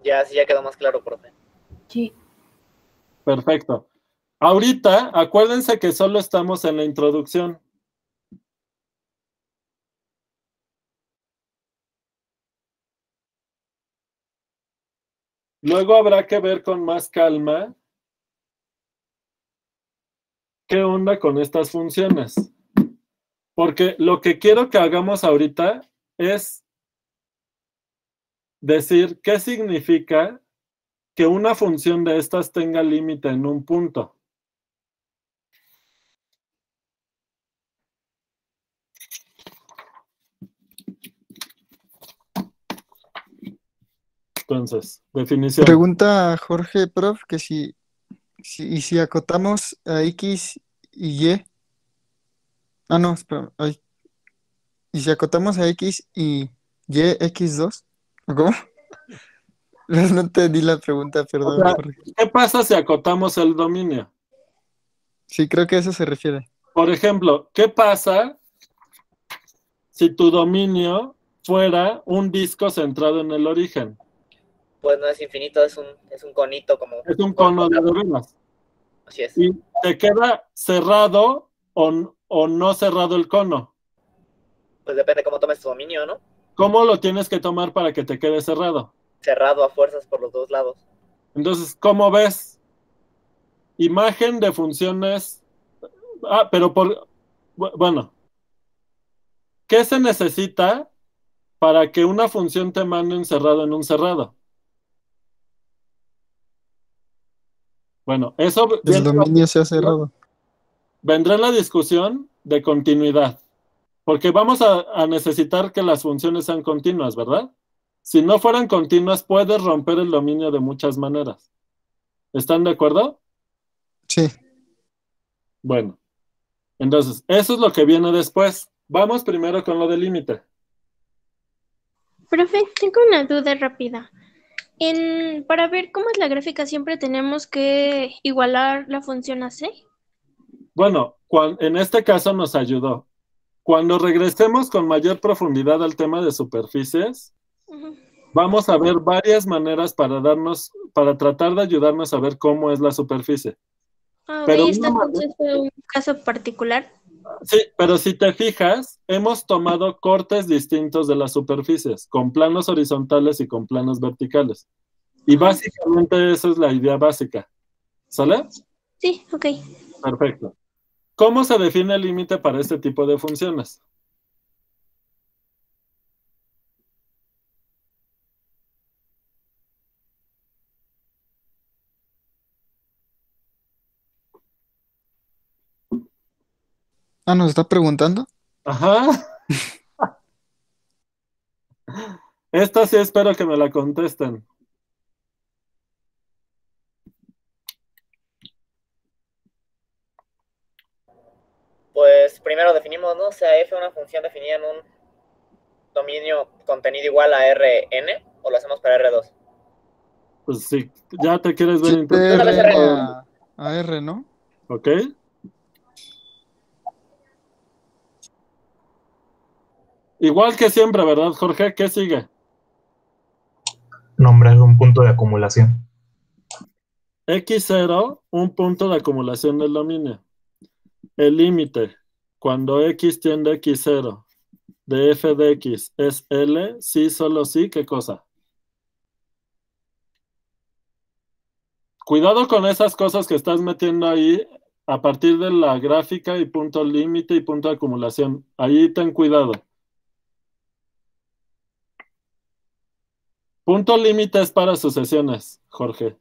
Ya, sí, ya quedó más claro, profe. Sí. Perfecto. Ahorita, acuérdense que solo estamos en la introducción. Luego habrá que ver con más calma qué onda con estas funciones. Porque lo que quiero que hagamos ahorita es decir qué significa que una función de estas tenga límite en un punto. Entonces, definición. Pregunta a Jorge, prof, que si acotamos a X y Y. Ah, no, espera. Ay. ¿Y si acotamos a X y Y X2? ¿O cómo? No entendí la pregunta, O perdón, sea, Jorge. ¿qué pasa si acotamos el dominio? Sí, creo que a eso se refiere. Por ejemplo, ¿qué pasa si tu dominio fuera un disco centrado en el origen? Pues no es infinito, es un conito como... Es un cono de venas. Así es. Y te queda cerrado o no cerrado el cono. Pues depende cómo tomes tu dominio, ¿no? ¿Cómo lo tienes que tomar para que te quede cerrado? Cerrado a fuerzas por los dos lados. Entonces, ¿cómo ves? Imagen de funciones. Pero bueno, ¿qué se necesita para que una función te mande un cerrado en un cerrado? Bueno, eso El dominio se ha cerrado. vendrá en la discusión de continuidad, porque vamos a necesitar que las funciones sean continuas, ¿verdad? Si no fueran continuas, puedes romper el dominio de muchas maneras. ¿Están de acuerdo? Sí. Bueno, entonces, eso es lo que viene después. Vamos primero con lo del límite. Profe, tengo una duda rápida. Para ver cómo es la gráfica, siempre tenemos que igualar la función a C. Bueno, en este caso nos ayudó. Cuando regresemos con mayor profundidad al tema de superficies, vamos a ver varias maneras para tratar de ayudarnos a ver cómo es la superficie. Pero Esto entonces fue un caso particular. Sí, pero si te fijas, hemos tomado cortes distintos de las superficies, con planos horizontales y con planos verticales. Y básicamente esa es la idea básica. ¿Sale? Sí, ok. Perfecto. ¿Cómo se define el límite para este tipo de funciones? Ah, ¿nos está preguntando? Ajá. Esta sí espero que me la contesten. Pues primero definimos, ¿no? Sea f una función definida en un dominio contenido igual a Rn, o lo hacemos para R2. Pues sí, ya te quieres ver De introducido. R a R, ¿no? ¿Ok? Igual que siempre, ¿verdad, Jorge? ¿Qué sigue? Nombrar un punto de acumulación. X0, un punto de acumulación del dominio. El límite, cuando x tiende a x0, de f de x es L, sí, solo sí, ¿qué cosa? Cuidado con esas cosas que estás metiendo ahí a partir de la gráfica y punto límite y punto de acumulación. Ahí ten cuidado. Punto límite es para sucesiones, Jorge.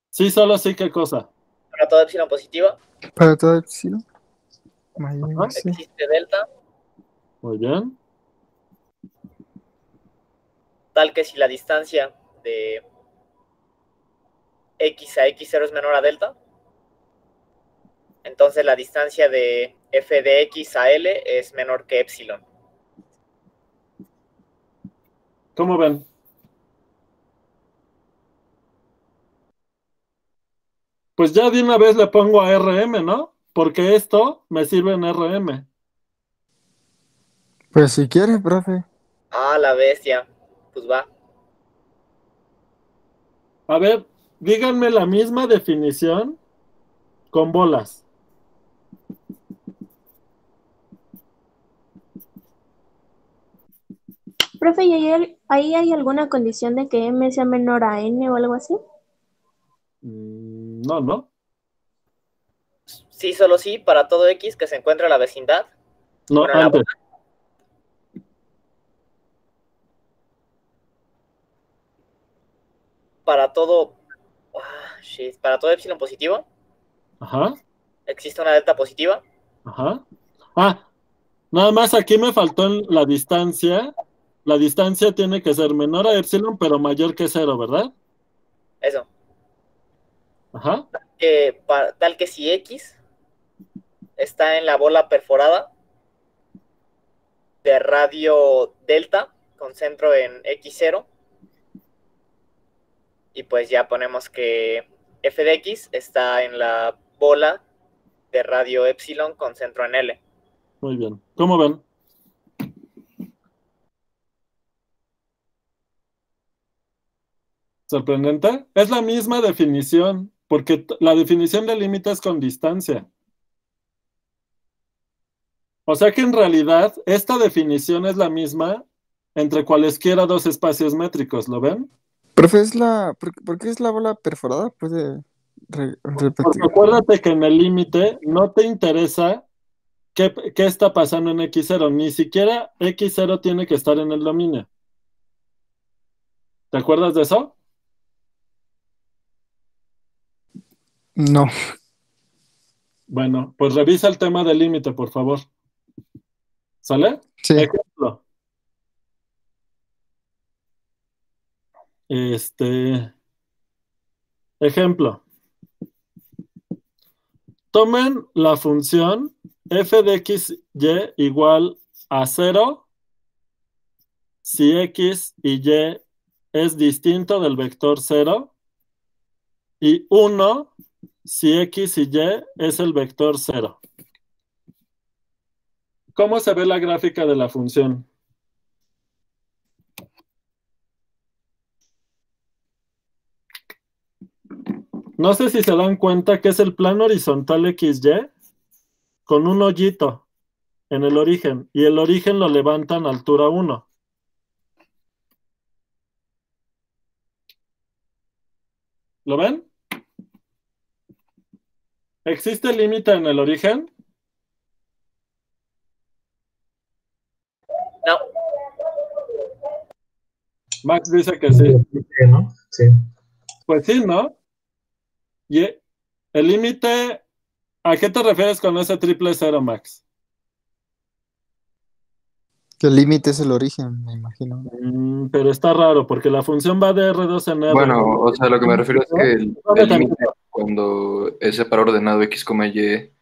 Sí, solo sí, ¿qué cosa? Para todo epsilon positiva. Para todo epsilon. Mayor, sí. Existe delta. Muy bien. Tal que si la distancia de x a x0 es menor a delta, entonces la distancia de f de x a L es menor que epsilon. ¿Cómo ven? Pues ya de una vez le pongo a RM, ¿no? Porque esto me sirve en RM. Pues si quiere, profe. Ah, la bestia. Pues va. A ver, díganme la misma definición con bolas. Profe, ¿y ahí hay alguna condición de que m sea menor a n o algo así? No, no. Sí, solo sí, para todo x que se encuentra en la vecindad. No, Bueno, en la antes. bola. Para todo... para todo epsilon positivo. Ajá, Existe una delta positiva. ajá. Ah, nada más aquí me faltó en la distancia. La distancia tiene que ser menor a epsilon, pero mayor que 0, ¿verdad? Eso. Ajá. Tal que si x está en la bola perforada de radio delta con centro en x0, y pues ya ponemos que f de x está en la bola de radio epsilon con centro en L. Muy bien. ¿Cómo ven? ¿Sorprendente? Es la misma definición, porque la definición de límite es con distancia. O sea que en realidad esta definición es la misma entre cualesquiera dos espacios métricos, ¿lo ven? Profe, ¿por qué es la bola perforada? ¿Puede Porque repetir? acuérdate que en el límite no te interesa qué está pasando en X0, ni siquiera X0 tiene que estar en el dominio. ¿Te acuerdas de eso? No. Bueno, pues revisa el tema del límite, por favor. ¿Sale? Sí. Ejemplo. Ejemplo. Tomen la función f de x, y igual a 0 si x y y es distinto del vector 0 y 1 si x y y es el vector 0. ¿Cómo se ve la gráfica de la función? No sé si se dan cuenta que es el plano horizontal XY con un hoyito en el origen, y el origen lo levantan a altura 1. ¿Lo ven? ¿Existe límite en el origen? No. Max dice que sí. ¿No? Sí. Pues sí, ¿no? Y el límite, ¿a qué te refieres con ese triple cero, Max? Que el límite es el origen, me imagino. Pero está raro, porque la función va de R2 en R. Bueno, o sea, lo que me refiero es que el límite, cuando es separado ordenado X, Y,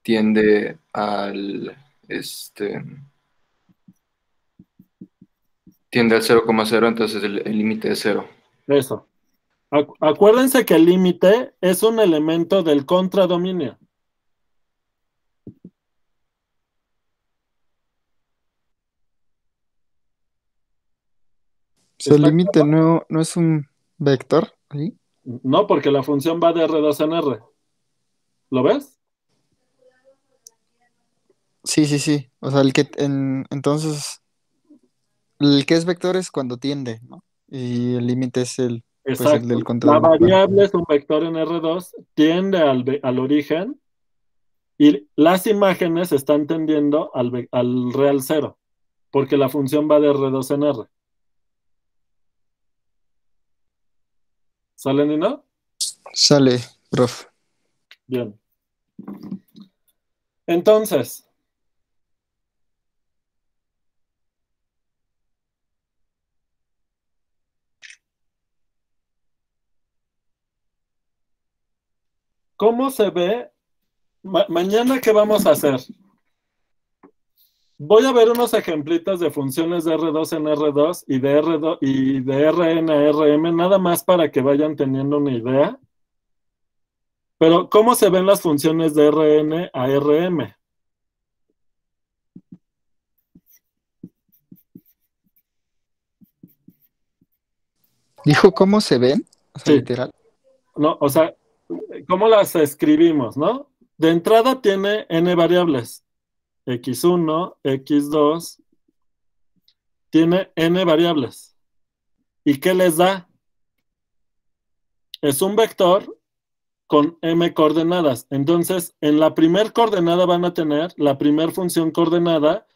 tiende al, tiende al 0,0, entonces el límite es 0. Eso. Acuérdense que el límite es un elemento del contradominio. sea, el ¿Está límite no es un vector, ¿sí? No, porque la función va de R2 en R. ¿Lo ves? Sí, sí, sí. O sea, entonces, el que es vector es cuando tiende, ¿no? Y el límite es el Exacto. del La contradominio. variable es un vector en R2, tiende al origen y las imágenes están tendiendo al real cero, porque la función va de R2 en R. ¿Sale, Nino? Sale, prof. Bien. Entonces, ¿cómo se ve? Mañana, ¿qué vamos a hacer? Voy a ver unos ejemplitos de funciones de R2 en R2 y de R2 y de Rn a Rm, nada más para que vayan teniendo una idea. Pero, ¿cómo se ven las funciones de Rn a Rm? ¿Dijo cómo se ven? O sea, Sí. literal. No, o sea, ¿cómo las escribimos, no? De entrada tiene n variables. x1, x2, tiene n variables. ¿Y qué les da? Es un vector con m coordenadas. Entonces, en la primer coordenada van a tener la primer función coordenada,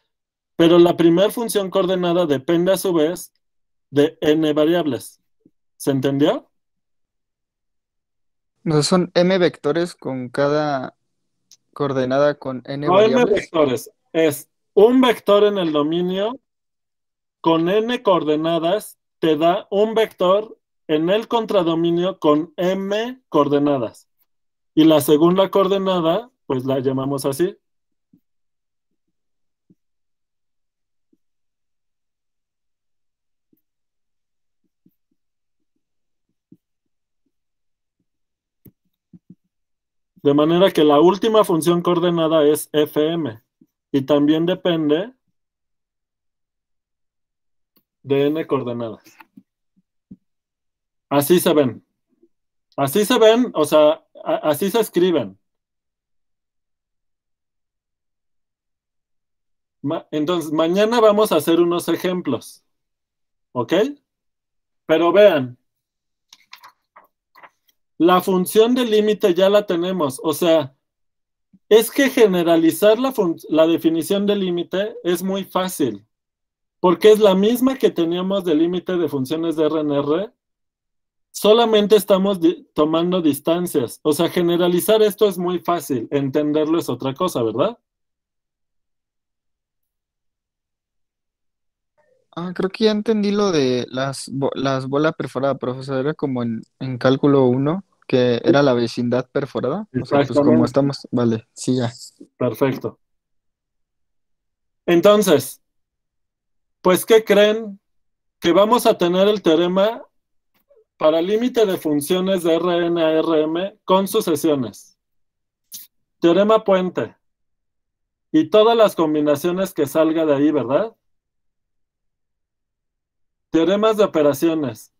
pero la primer función coordenada depende a su vez de n variables. ¿Se entendió? O sea, son m vectores con cada coordenada con n No m variables. vectores, es un vector en el dominio con n coordenadas, te da un vector en el contradominio con m coordenadas. Y la segunda coordenada, pues la llamamos así. De manera que la última función coordenada es fm. Y también depende de n coordenadas. Así se ven. Así se ven, o sea, así se escriben. Entonces, mañana vamos a hacer unos ejemplos. ¿Ok? Pero vean, la función de límite ya la tenemos. O sea, es que generalizar la definición de límite es muy fácil. Porque es la misma que teníamos de límite de funciones de R en R. Solamente estamos tomando distancias. O sea, generalizar esto es muy fácil. Entenderlo es otra cosa, ¿verdad? Creo que ya entendí lo de las bolas perforadas, profesor. Era como en cálculo 1, que era la vecindad perforada. O sea, pues como Exactamente. estamos. Vale, sí, ya. Perfecto. Entonces, pues, ¿qué creen? Que vamos a tener el teorema para límite de funciones de Rn a Rm con sucesiones. Teorema puente. Y todas las combinaciones que salga de ahí, ¿verdad? Teoremas de operaciones,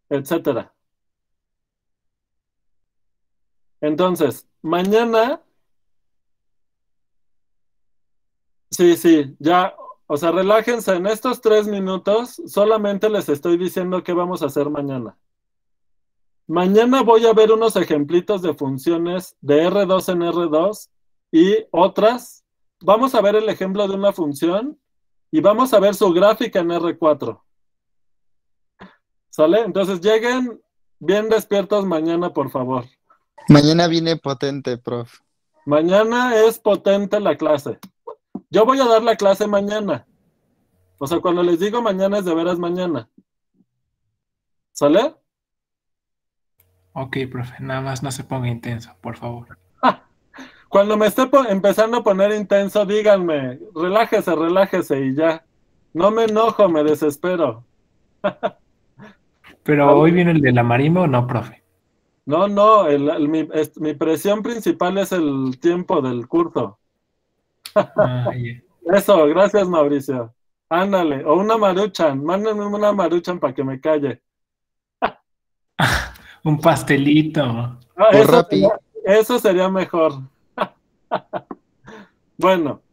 etcétera. Entonces, mañana, sí, ya, o sea, relájense en estos 3 minutos, solamente les estoy diciendo qué vamos a hacer mañana. Mañana voy a ver unos ejemplitos de funciones de R2 en R2 y otras. Vamos a ver el ejemplo de una función y vamos a ver su gráfica en R4. ¿Sale? Entonces lleguen bien despiertos mañana, por favor. Mañana viene potente, prof. Mañana es potente la clase. Yo voy a dar la clase mañana. O sea, cuando les digo mañana es de veras mañana. ¿Sale? Ok, profe, nada más no se ponga intenso, por favor. Cuando me esté empezando a poner intenso, díganme, relájese y ya. No me enojo, me desespero. Pero hoy viene el de la marimba o no, profe. No, mi presión principal es el tiempo del curso. Eso, gracias Mauricio. Ándale, o una maruchan, mándenme una maruchan para que me calle. Un pastelito. Eso sería mejor. Bueno,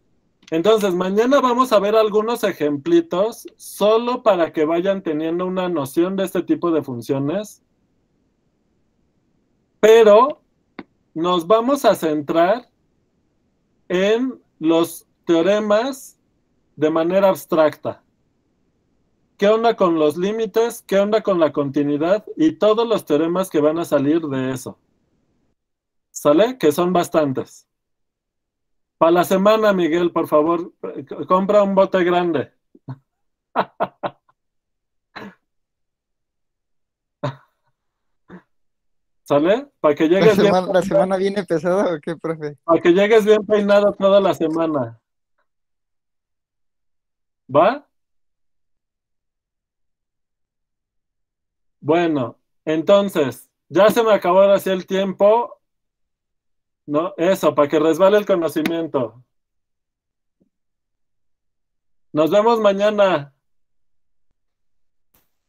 entonces mañana vamos a ver algunos ejemplitos solo para que vayan teniendo una noción de este tipo de funciones. Pero nos vamos a centrar en los teoremas de manera abstracta. ¿Qué onda con los límites? ¿Qué onda con la continuidad? Y todos los teoremas que van a salir de eso. ¿Sale? Que son bastantes. Para la semana, Miguel, por favor, compra un bote grande. ¿Sale? Para que llegues bien. ¿La semana viene pesada o qué, profe? Para que llegues bien peinado toda la semana. ¿Va? Bueno, entonces, ya se me acabó ahora sí el tiempo. No, eso, para que resbale el conocimiento. Nos vemos mañana.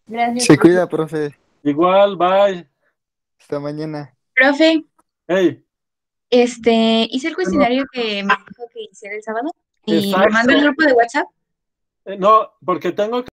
Gracias. Se cuida, profe. Igual, bye. Hasta mañana. Profe, Hey. hice el cuestionario que me dijo que hiciera el sábado y lo Exacto. mando al grupo de WhatsApp. No, porque tengo que